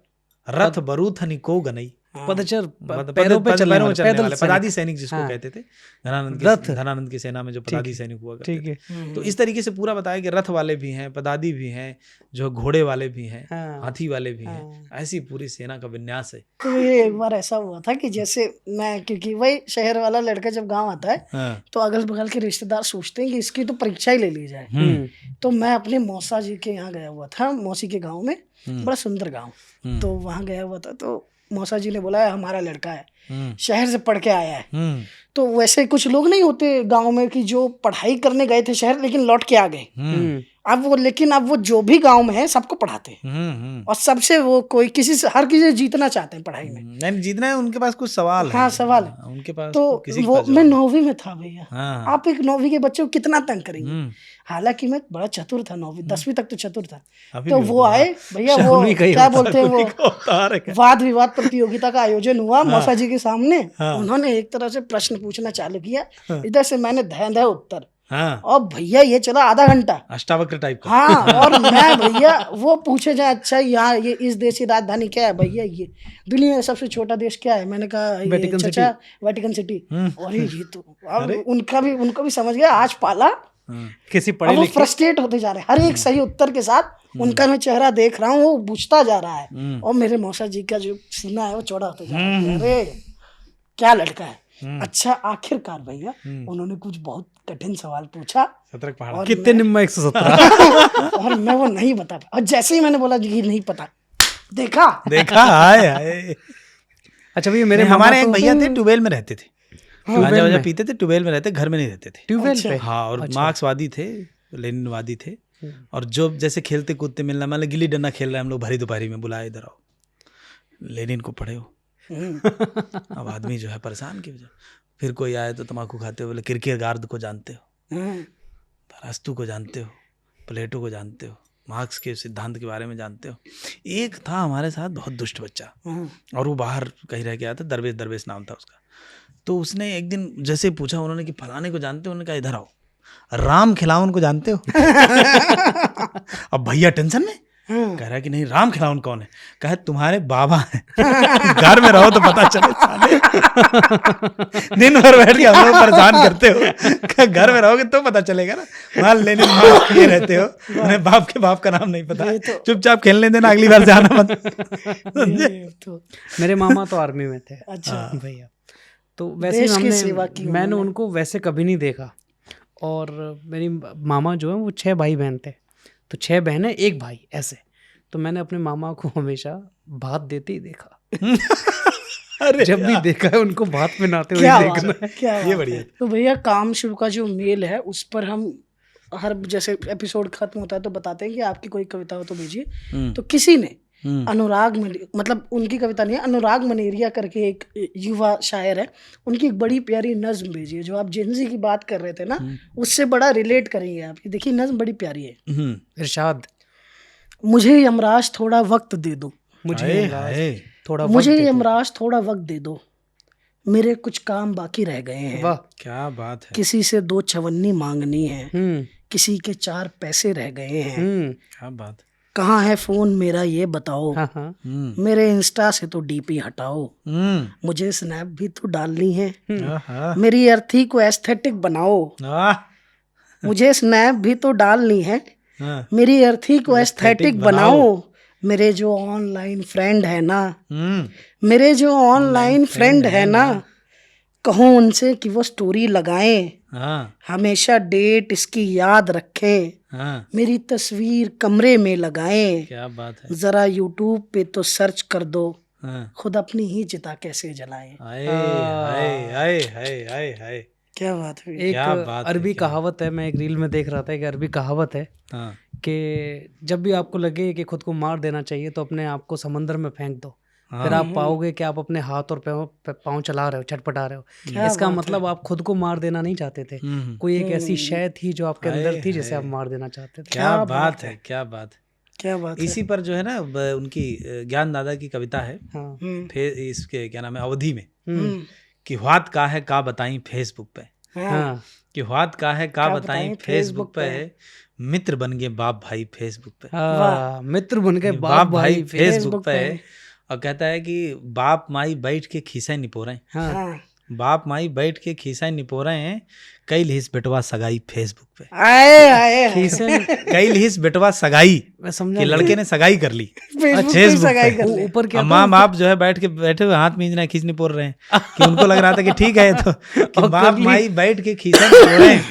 रथ बरूथनी को गनई, पदचर मतलब पैरों पे चलने पैरों में वाले, चलने पैदल वाले सैनिक। पदादी सैनिक जिसको हाँ। कहते थे, रथ। धनानंद की सेना में जो पदादी सैनिक हुआ करते ठीक है। थे। तो इस तरीके से पूरा बताया कि रथ वाले भी हैं, पदादी भी हैं, जो घोड़े वाले भी हैं, हाँ। हाथी वाले भी हैं। ऐसी पूरी सेना का विन्यास है। तो ये एक बार ऐसा हुआ था कि जैसे मैं, क्योंकि वही शहर वाला लड़का जब गांव आता है हाँ। तो अगल बगल के रिश्तेदार सोचते हैं कि इसकी तो परीक्षा ही ले ली जाए। तो मैं अपने मौसा जी के यहाँ गया हुआ था, मौसी के गांव में, बड़ा सुंदर गांव। तो वहाँ गया हुआ था, तो मौसा जी ने बोला हमारा लड़का है, शहर से पढ़ के आया है। तो वैसे कुछ लोग नहीं होते गांव में कि जो पढ़ाई करने गए थे शहर लेकिन लौट के आ गए। अब वो जो भी गांव में है सबको पढ़ाते हैं और सबसे वो कोई किसी से, हर किसी से जीतना चाहते हैं पढ़ाई में। नहीं जीतना है, उनके पास कुछ सवाल है। हाँ, सवाल है। उनके पास तो किसी के वो पास मैं जवाब 9वीं में था भैया। हाँ। आप एक 9वीं के बच्चे को कितना तंग करेंगे। हालांकि मैं बड़ा चतुर था, 9वीं 10वीं तक तो चतुर था। अभी तो भी वो आए भैया, वो क्या बोलते हैं, वो वाद विवाद प्रतियोगिता का आयोजन हुआ मौसा जी के सामने। उन्होंने एक तरह से प्रश्न पूछना चालू किया, इधर से मैंने धय उत्तर। हाँ। और भैया ये चला आधा घंटा, अष्टावक्र टाइप का। हाँ। और मैं भैया वो पूछे जाए, अच्छा यहाँ ये इस देश की राजधानी क्या है भैया, ये दुनिया में सबसे छोटा देश क्या है, मैंने कहा वेटिकन सिटी। और ये तो अब उनको भी समझ गया आज पाला किसी पढ़े वो लिखे। फ्रस्ट्रेट होते जा रहे हैं हर एक सही उत्तर के साथ। उनका मैं चेहरा देख रहा हूँ, वो बुझता जा रहा है। और मेरे मौसा जी का जो सीना है वो चौड़ा होता जा रहा है। अरे क्या लड़का है। अच्छा, आखिरकार भैया उन्होंने कुछ बहुत कठिन सवाल पूछा। सतर्क पहाड़ कितने निम्मा 117। और मैं वो नहीं बता पाया। और जैसे ही मैंने बोला जी नहीं पता, देखा हाय हाय। अच्छा भैया, मेरे हमारे एक भैया थे, ट्यूबवेल में रहते थे, गांजा वाजा पीते थे, ट्यूबवेल में रहते, घर में नहीं रहते थे। ट्यूबवेल पे। हाँ, और मार्क्सवादी थे, लेनिनवादी थे। और जो जैसे खेलते कूदते मिलना, मतलब गिल्ली डंडा खेल रहे हैं हम लोग, भरी दोपहरी में बुलाए, इधर आओ, लेनिन को पढ़े हो। अब आदमी जो है परेशान की वजह। फिर कोई आए तो तम्बाकू खाते हो, बोले किरकेगार्द को जानते हो, अरस्तु को जानते हो, प्लेटो को जानते हो, मार्क्स के सिद्धांत के बारे में जानते हो। एक था हमारे साथ बहुत दुष्ट बच्चा, और वो बाहर कहीं रह गया था, दरवेश नाम था उसका। तो उसने एक दिन जैसे पूछा उन्होंने कि फलाने को जानते हो, उन्होंने कहा इधर आओ, राम खिलावन को जानते हो। अब भैया टेंशन में कह रहा है कि नहीं, राम खिलावन कौन है? कहा तुम्हारे बाबा हैं। घर में रहो तो पता चले। दिन भर बैठ के हम लोग परेशान करते हो, घर में रहोगे तो पता चलेगा ना। वहाँ लेनिन मार्क्स किए रहते हो, उन्हें बाप के बाप का नाम नहीं पता, चुपचाप खेलने देना, अगली बार से आना मत। मेरे मामा तो आर्मी में थे। अच्छा भैया, तो वैसे मैंने उनको वैसे कभी नहीं देखा। और मेरी मामा जो है वो 6 भाई बहन थे, तो 6 बहनें 1 भाई, ऐसे। तो मैंने अपने मामा को हमेशा भात देते ही देखा। अरे जब भी देखा है उनको भात में नहाते हुए देखना है। क्या ये बढ़िया। तो भैया काम शुभ का जो मेल है उस पर हम हर जैसे एपिसोड खत्म होता है तो बताते हैं कि आपकी कोई कविता हो तो भेजिए। तो किसी ने अनुराग मतलब उनकी कविता नहीं है, अनुराग मनेरिया करके एक युवा शायर है, उनकी एक बड़ी प्यारी नज्म भेजी है, जो आप जेनजी की बात कर रहे थे ना, उससे बड़ा रिलेट करेंगे आप। देखिए नज्म बड़ी प्यारी है। इरशाद। मुझे यमराज थोड़ा वक्त दे दो, मुझे यमराज थोड़ा वक्त दे दो, मेरे कुछ काम बाकी रह गए हैं। वाह क्या बात है। किसी से 2 चवन्नी मांगनी है, किसी के 4 पैसे रह गए हैं। क्या बात। कहाँ है फोन मेरा ये बताओ, मेरे इंस्टा से तो डीपी हटाओ, मुझे स्नैप भी तो डालनी है, मेरी अर्थी को एस्थेटिक बनाओ, मुझे स्नैप भी तो डालनी है, मेरी अर्थी को एस्थेटिक बनाओ, मेरे जो ऑनलाइन फ्रेंड है ना, मेरे जो ऑनलाइन फ्रेंड है ना, कहो उनसे कि वो स्टोरी लगाएं, हमेशा डेट इसकी याद रखें, मेरी तस्वीर कमरे में लगाएं। क्या बात है। जरा यूट्यूब पे तो सर्च कर दो, खुद अपनी ही चिता कैसे जलाएं। क्या बात है। एक अरबी कहावत है, मैं एक रील में देख रहा था, एक अरबी कहावत है कि जब भी आपको लगे कि खुद को मार देना चाहिए तो अपने आप को समंदर में फेंक दो, फिर आप पाओगे कि आप अपने हाथ और पाँव चला रहे हो, छटपटा रहे हो। इसका मतलब आप खुद को मार देना नहीं चाहते थे, कोई एक ऐसी शय थी जो आपके अंदर थी जिसे आप मार देना चाहते थे। क्या बात है, क्या बात। क्या बात है। इसी पर जो है ना उनकी ज्ञान दादा की कविता है, हाँ फिर इसके क्या नाम है, अवधि में, हम्म, कि ह्वात का है का बताई फेसबुक पे, हाँ कि ह्वात का है का का बताई बताई फेसबुक पे, मित्र बन गए बाप भाई फेसबुक पे, हाँ, मित्र बन गए बाप भाई फेसबुक फेसबुक पे। पे। और कहता है कि बाप माई बैठ के खीसा निपो रहे हैं, हाँ हाँ, बाप माई बैठ के खीसा निपो रहे हैं, कई लिहिस बेटवा सगाई फेसबुक पे, आए आए खीसे कई लिहिस बेटवा सगाई, मैं समझा कि लड़के ने सगाई कर ली फेसबुक पे फेसबुक सगाई पे। कर ले। ऊपर क्या और माँ बाप जो है बैठे हुए हाथ मींजना खींच निपोर रहे हैं, कि उनको लग रहा था कि ठीक है तो, कि और बाप कर ली। माई बैठ के खींचा निपोर रहे हैं,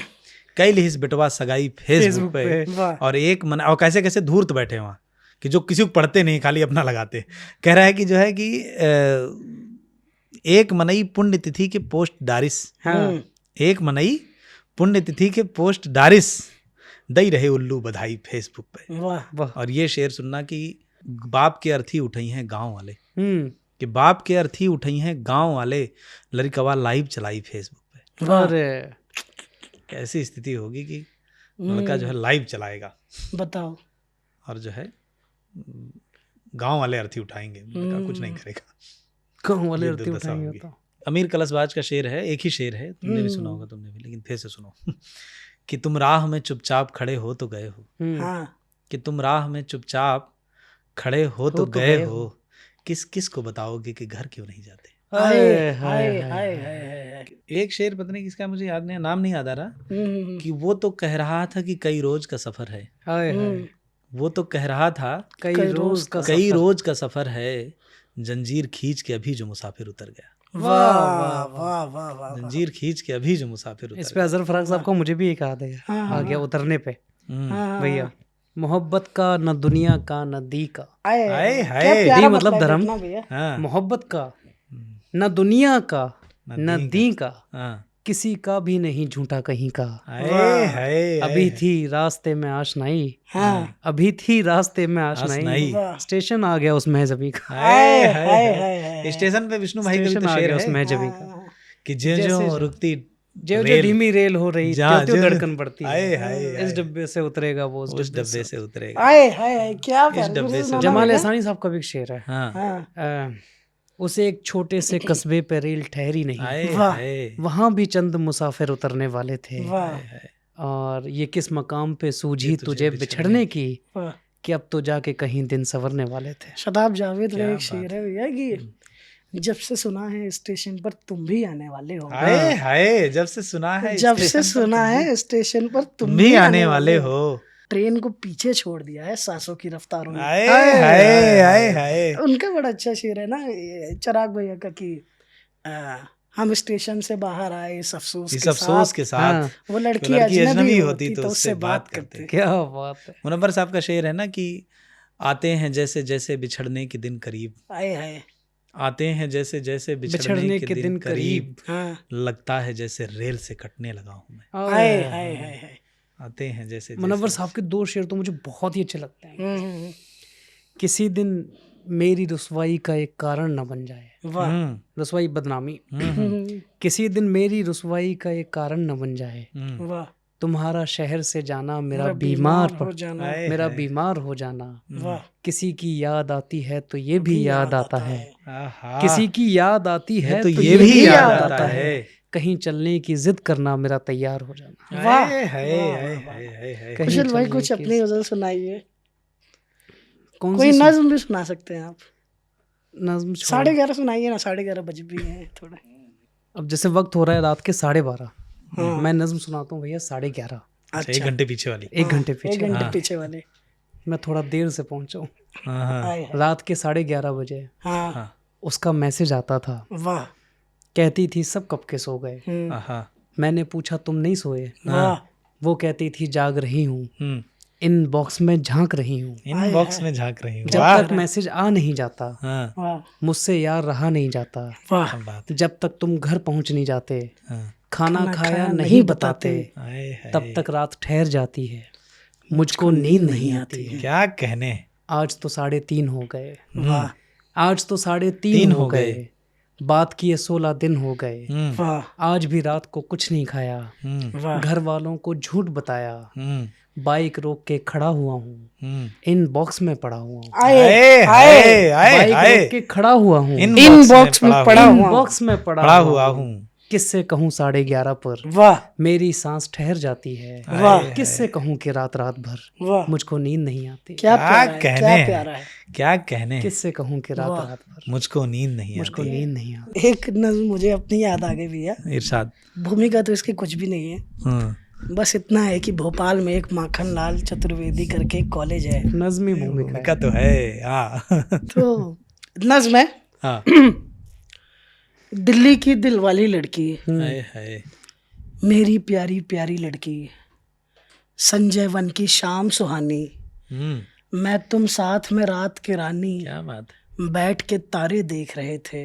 कई लिहिस बेटवा सगाई फेसबुक पे। वाह। और एक मन, और कैसे कैसे धूर्त बैठे वहाँ, कि जो किसी को पढ़ते नहीं, खाली अपना लगाते। कह रहा है कि जो है कि एक मनई पुण्य तिथि के पोस्ट डारिस, हाँ एक मनई पुण्य तिथि के पोस्ट डारिस, दई रहे उल्लू बधाई फेसबुक पे। वाह। वाह और ये शेर सुनना कि बाप के अर्थी उठई हैं गांव वाले, हम्म कि बाप के अर्थी उठई हैं गांव वाले, लड़कवा लाइव चलाई फेसबुक पे। अरे कैसी स्थिति होगी कि लड़का जो है लाइव चलाएगा बताओ। और जो है गांव वाले अर्थी उठाएंगे, लड़का कुछ नहीं करेगा। गाँव वाले ये अर्थी दुर्दशा उठाएंगे होगी। तो अमीर कलशबाज का शेर है, एक ही शेर है, तुमने भी सुना होगा, तुमने भी, लेकिन फिर से सुनो। कि तुम राह में चुपचाप खड़े हो तो गए हो, हाँ, कि तुम राह में चुपचाप खड़े हो तो गए हो, किस किस को बताओगे कि घर क्यों नहीं जाते। हाय हाय हाय हाय। एक शेर पता नहीं किसका, मुझे याद नहीं, नाम नहीं याद आ रहा, हम्म, कि वो तो कह रहा था कि कई रोज का सफर है, हाय हाय वो तो कह रहा था कई रोज का कई रोज का सफर है, जंजीर खींच के अभी जो मुसाफिर उतर गया, वाह वाह वाह वाह वाह। जंजीर खींच के अभी जो मुसाफिर उतर इस पे अजहर फराज साहब का मुझे भी एक याद है, आ गया उतरने पे गया। भैया। मोहब्बत का न दुनिया का न दी का, आए हाय क्या हाय। प्यारा दी मतलब है धर्म। देखना भैया। हाँ मोहब्बत का न दुनिया का न दी का, हाँ, किसी का भी नहीं झूठा कहीं का। हाय हाय। अभी थी रास्ते में आशनाई, हाँ, अभी थी रास्ते में आशनाई, आशनाई। वाह। स्टेशन आ गया उस महजबी का, हाय हाय हाय हाय हाय। स्टेशन पे विष्णु भाई का भी स्टेशन तो आ शेर गया उस है, महजबी का। कि ज्यों ज्यों रुकती जो रेल, धीमी रेल हो रही जहाँ त्यों जो- धड़कन बढ़ती हाय है, हाय इस हाय। डब्बे से उतरेगा वो उस डब्बे से उतरेगा। आए हाय हाय क्या इस प्यारा। डब्बे से जमाल एहसानी साहब का भी एक शेर है, हाँ, हाँ, उसे एक छोटे से कस्बे पे रेल ठहरी नहीं, हाय वाह। हाय वहां भी चंद मुसाफिर उतरने वाले थे, वाह और ये किस मकाम पे सूझी तुझे बिछड़ने की, वाह। कि अब तो जाके कहीं दिन संवरने वाले थे। शताब जावेद का क्या एक शेर है भैया कि जब से सुना है स्टेशन पर तुम भी आने वाले हो, हाय हाय। जब से सुना है जब से स्टेशन पर सुना है स्टेशन पर तुम भी आने वाले हो, ट्रेन को पीछे छोड़ दिया है सांसों की रफ्तारों ने। हाय हाय हाय हाय। उनका बड़ा अच्छा शेर है ना ये चिराग भैया का कि हम स्टेशन से बाहर आए इस अफसोस इस के अफसोस साथ, के साथ, हाँ, वो लड़की लड़की अजनबी होती तो उससे बात करते। क्या बात है। मुनव्वर साहब का शेर है ना कि आते हैं जैसे जैसे बिछड़ने के दिन करीब, आए हाय। आते हैं जैसे जैसे बिछड़ने के दिन करीब, हाँ, लगता है जैसे रेल से कटने लगा हूं मैं। आए हाय हाय हाय। आते हैं जैसे मुनव्वर साहब के दो शेर तो मुझे बहुत ही अच्छे लगते हैं। हम्म, किसी दिन मेरी रुसवाई का एक कारण न बन जाए, वाह। रुसवाई बदनामी, किसी दिन मेरी रुसवाई का एक कारण न बन जाए, वाह। तुम्हारा शहर से जाना मेरा बीमार हो जाना, मेरा बीमार हो जाना, वाह। किसी की याद आती है तो ये भी याद आता है, आहा, किसी की याद आती है तो ये भी याद आता है। कहीं चलने की जिद करना मेरा तैयार हो जाना। वाह। हाय हाय हाय हाय हाय हाय। कहीं कुशल भाई चलने कुछ की- अपनी गजल सुनाइए, कौन कोई सी नज्म भी सुना सकते हैं आप। नज्म छोड़ो। 11:30 सुनाइए ना, 11:30 बज भी हैं थोड़े। अब जैसे वक्त हो रहा है रात के 12:30, मैं नज्म सुनाता हूँ भैया 11:30, अच्छा, 1 घंटे पीछे वाली। 1 घंटे एक पीछे। घंटे पीछे वाले। मैं थोड़ा देर से पहुंचा हूँ, हाँ हाँ आए हाय। रात के 11:30 बजे हाँ, हाँ। उसका मैसेज आता था, वाह। कहती थी सब कब के सो गए, आहा, मैंने पूछा तुम नहीं सोए, वाह। वो कहती थी जाग रही हूँ, हम्म, इन बॉक्स में झांक रही हूँ, इन बॉक्स में झांक रही हूँ। जब वाह, तक मैसेज आ नहीं जाता हाँ, वाह। मुझसे यार रहा नहीं जाता, वाह। क्या बात। जब तक तुम घर पहुंच नहीं जाते, हाँ, खाना खाया नहीं बताते, हाय हाय। तब तक रात ठहर जाती है, मुझको नींद नहीं आती है। क्या कहने। आज तो 3:30 हो गए, वाह। आज तो 3:30 हो गए, बात किए 16 दिन हो गए, वाह। आज भी रात को कुछ नहीं खाया, हम्म, वाह। घर वालों को झूठ बताया, हम्म, बाइक रोक के खड़ा हुआ हूँ, हम्म। इन बॉक्स में पड़ा हुआ हूँ, आए आए आए आए बाइक आए रोक के खड़ा हुआ हूँ, इन बॉक्स में पड़ा इन हुआ बॉक्स में पड़ा हुआ हूँ। किससे कहूँ 11:30 पर वाह मेरी सांस ठहर जाती है, वाह किससे कहूँ कि रात रात भर वाह मुझको नींद नहीं आती, क्या क्या प्यारा है, कहने क्या हैं। प्यारा है। क्या कहने, किससे कहूँ कि रात रात भर मुझको नींद नहीं मुझको आती। नींद नहीं आती। एक नज्म मुझे अपनी याद आ गई भैया। इरशाद। भूमिका तो इसकी कुछ भी नहीं है, बस इतना है कि भोपाल में एक माखन लाल चतुर्वेदी करके एक कॉलेज है। नज़्मी भूमिका भूमिका तो है। हाँ तो नज्म है, हाँ। दिल्ली की दिल वाली लड़की, हाय हाय। मेरी प्यारी प्यारी लड़की, संजय वन की शाम सुहानी, मैं तुम साथ में रात की रानी, क्या बात बैठ के तारे देख रहे थे,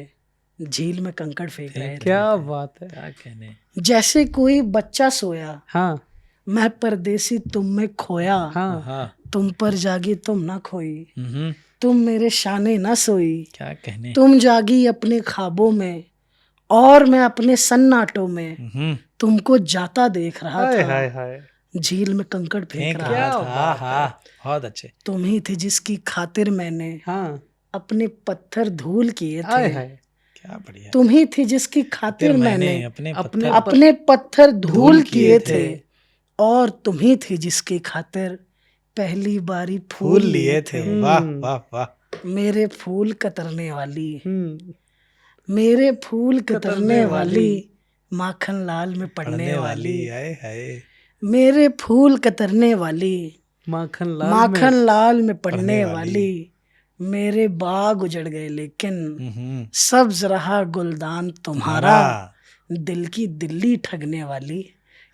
झील में कंकड़ फेंक रहे थे। क्या बात है। क्या कहने। जैसे कोई बच्चा सोया, हाँ मैं परदेसी तुम में खोया, हाँ हाँ। तुम पर जागी तुम ना खोई, हम्म। तुम मेरे शाने ना सोई, क्या कहने। तुम जागी अपने ख्वाबों में और मैं अपने सन्नाटों में, तुमको जाता देख रहा हाय था, हाय हाय। झील में कंकड़ फेंक रहा रहा था। था। हाँ बहुत अच्छे। तुम ही थे जिसकी खातिर मैंने हाँ अपने पत्थर धूल किए हाय थे, हाय। क्या बढ़िया। तुम ही थी जिसकी खातिर मैंने अपने अपने अपने पत्थर धूल किए थे, और तुम ही थी जिसकी खातिर पहली बारी फूल लिए थे। वाह वाह वाह। मेरे फूल कतरने वाली, हम्म। मेरे फूल कतरने वाली, माखन लाल में पड़ने वाली, हाय हाय। मेरे फूल कतरने वाली, माखन लाल माखन लाल में पड़ने वाली, मेरे बाग उजड़ गए लेकिन सब्ज रहा गुलदान तुम्हारा, दिल की दिल्ली ठगने वाली,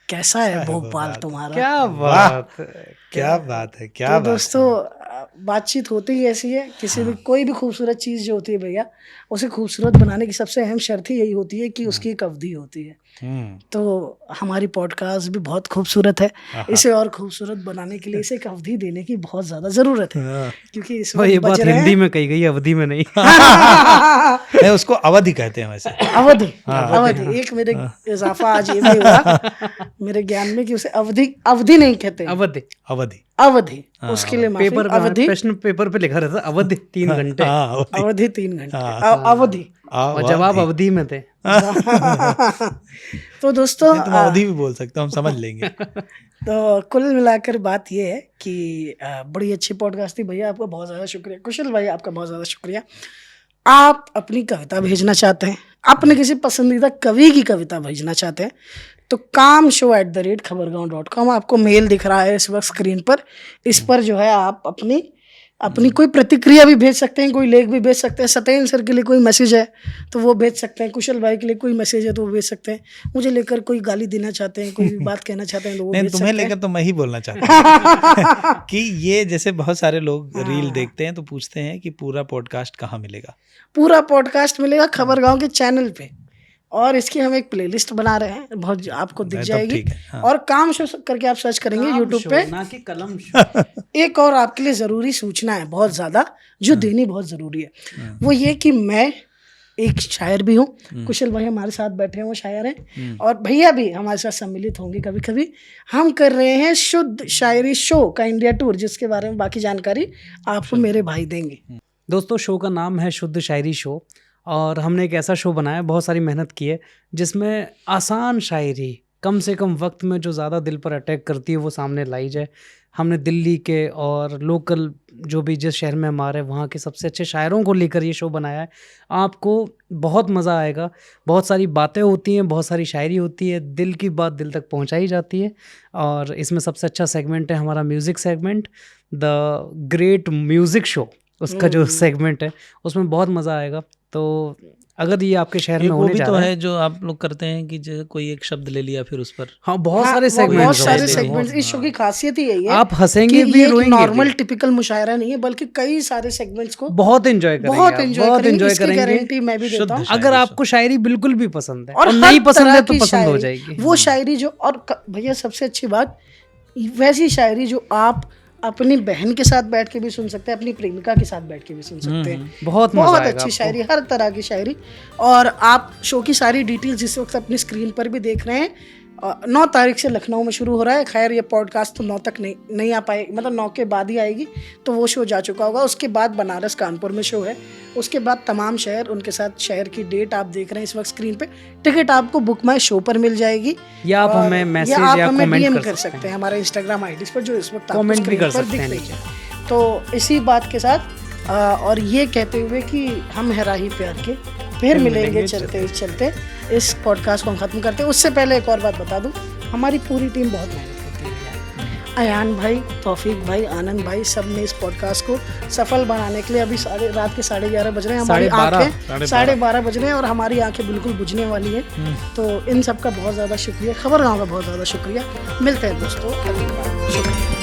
कैसा है भोपाल तुम्हारा। क्या बात है। क्या बात है। क्या तो बात है। दोस्तों बातचीत होती ही ऐसी है, किसी भी कोई भी खूबसूरत चीज़ जो होती है भैया, उसे खूबसूरत बनाने की सबसे अहम शर्त ही यही होती है कि उसकी एक अवधि होती है। तो हमारी पॉडकास्ट भी बहुत खूबसूरत है, इसे और खूबसूरत बनाने के लिए इसे एक अवधि देने की बहुत ज़्यादा ज़रूरत है, क्योंकि इस ये वक्त बात बज रहे हिंदी हैं में कही गई, अवधि में नहीं। नहीं, उसको अवधि कहते हैं वैसे। अवधि। अवधि एक मेरे इजाफा आज ये भी हुआ मेरे ज्ञान में कि उसे अवधि अवधि नहीं कहते, अवधि। अवधि। अवधि, उसके लिए माफी। पेपर में अवधि, प्रश्न पेपर पे लिखा रहता अवधि 3 घंटे, अवधि 3 घंटे, अवधि। और जवाब अवधि में थे। तो दोस्तों तुम अवधि भी बोल सकते हो, हम समझ लेंगे। तो कुल मिलाकर बात ये है कि बड़ी अच्छी पॉडकास्ट थी भैया, आपका बहुत ज़्यादा शुक्रिया। कुशल भाई आपका बहुत ज़्यादा शुक्रिया। आप अपनी कविता भेजना चाहते हैं, अपने किसी पसंदीदा कवि की कविता भेजना चाहते हैं, तो kamshow@khabargaon.com आपको मेल दिख रहा है इस वक्त स्क्रीन पर। इस पर जो है आप अपनी कोई प्रतिक्रिया भी भेज सकते हैं, कोई लेख भी भेज सकते हैं। सत्येंद्र सर के लिए कोई मैसेज है तो वो भेज सकते हैं, कुशल भाई के लिए कोई मैसेज है तो वो भेज सकते हैं, मुझे लेकर कोई गाली देना चाहते हैं, कोई भी बात कहना चाहते हैं तो वो नहीं, भेज तुम्हें सकते हैं। लेकर तो मैं ही बोलना चाहता हूँ कि ये जैसे बहुत सारे लोग रील देखते हैं तो पूछते हैं कि पूरा पॉडकास्ट कहाँ मिलेगा। पूरा पॉडकास्ट मिलेगा खबरगांव के चैनल पे, और इसकी हम एक प्लेलिस्ट बना रहे हैं, बहुत आपको दिख तब जाएगी। ठीक है, हाँ। और काम शो करके आप सर्च करेंगे यूट्यूब पे। ना कि कलम शो। एक और आपके लिए ज़रूरी सूचना है, बहुत ज़्यादा, जो देनी बहुत ज़रूरी है, वो ये कि मैं एक शायर भी हूँ, कुशल भाई हमारे साथ बैठे हैं वो शायर हैं, और भैया भी हमारे साथ सम्मिलित होंगे कभी कभी। हम कर रहे हैं शुद्ध शायरी शो का इंडिया टूर, जिसके बारे में बाकी जानकारी आपको मेरे भाई देंगे। दोस्तों शो का नाम है शुद्ध शायरी शो, और हमने एक ऐसा शो बनाया, बहुत सारी मेहनत की है, जिसमें आसान शायरी कम से कम वक्त में जो ज़्यादा दिल पर अटैक करती है वो सामने लाई जाए। हमने दिल्ली के और लोकल जो भी जिस शहर में हमारे वहाँ के सबसे अच्छे शायरों को लेकर ये शो बनाया है। आपको बहुत मज़ा आएगा, बहुत सारी बातें होती हैं, बहुत सारी शायरी होती है, दिल की बात दिल तक पहुँचाई जाती है। और इसमें सबसे अच्छा सेगमेंट है हमारा music segment, the great music show, उसका जो सेगमेंट है उसमें बहुत मज़ा आएगा। तो अगर ये आपके शहर में होने जा तो रहा है जो आप लोग करते हैं कि जो कोई एक शब्द ले लिया फिर उस पर हाँ बहुत हाँ, सारे बहुत सेगमेंट्स सारे सेगमेंट्स। इस शो की खासियत ही यही है, आप हंसेंगे कि भी, ये एक रोएंगे नॉर्मल भी। टिपिकल मुशायरा नहीं है, बल्कि कई सारे सेगमेंट्स को बहुत एंजॉय करेंगे, बहुत आप, एंजॉय बहुत करेंगे, एंजॉय इसकी करेंगे। गारंटी मैं भी देता हूँ। अगर आपको शायरी बिल्कुल भी पसंद है और हर नहीं पसंद तरह है तो की पसंद हो शायरी, जाएगी वो शायरी जो, और भैया सबसे अच्छी बात, वैसी शायरी जो आप अपनी बहन के साथ बैठ के भी सुन सकते हैं, अपनी प्रेमिका के साथ बैठ के भी सुन सकते हैं। बहुत मजा बहुत आएगा अच्छी आपको। शायरी, हर तरह की शायरी। और आप शो की सारी डिटेल्स जिस वक्त अपनी स्क्रीन पर भी देख रहे हैं, 9 तारीख से लखनऊ में शुरू हो रहा है। खैर ये पॉडकास्ट तो 9 तक नहीं आ पाएगी, मतलब 9 के बाद ही आएगी, तो वो शो जा चुका होगा। उसके बाद बनारस कानपुर में शो है, उसके बाद तमाम शहर, उनके साथ शहर की डेट आप देख रहे हैं इस वक्त स्क्रीन पे। टिकट आपको बुक माई शो पर मिल जाएगी, या आप हमें मैसेज या हमें कमेंट DM कर सकते हैं हमारे इंस्टाग्राम आईडीज पर, जो इस वक्त आपको कमेंट भी स्क्रीन कर पर सकते दिख हैं रही है। तो इसी बात के साथ और ये कहते हुए कि हम है राही प्यार के, फिर मिलेंगे चलते ही चलते, इस पॉडकास्ट को हम ख़त्म करते हैं। उससे पहले एक और बात बता दूं, हमारी पूरी टीम बहुत मेहनत करती है। अयान भाई, तौफीक भाई, आनंद भाई, सब ने इस पॉडकास्ट को सफल बनाने के लिए, अभी रात के 11:30 बज रहे हैं, हमारी आंखें 12:30 बज रहे हैं और हमारी आंखें बिल्कुल बुझने वाली है। तो इन सब का बहुत ज़्यादा शुक्रिया, खबरगांव का बहुत ज़्यादा शुक्रिया। मिलते हैं दोस्तों अगली बार, शुक्रिया।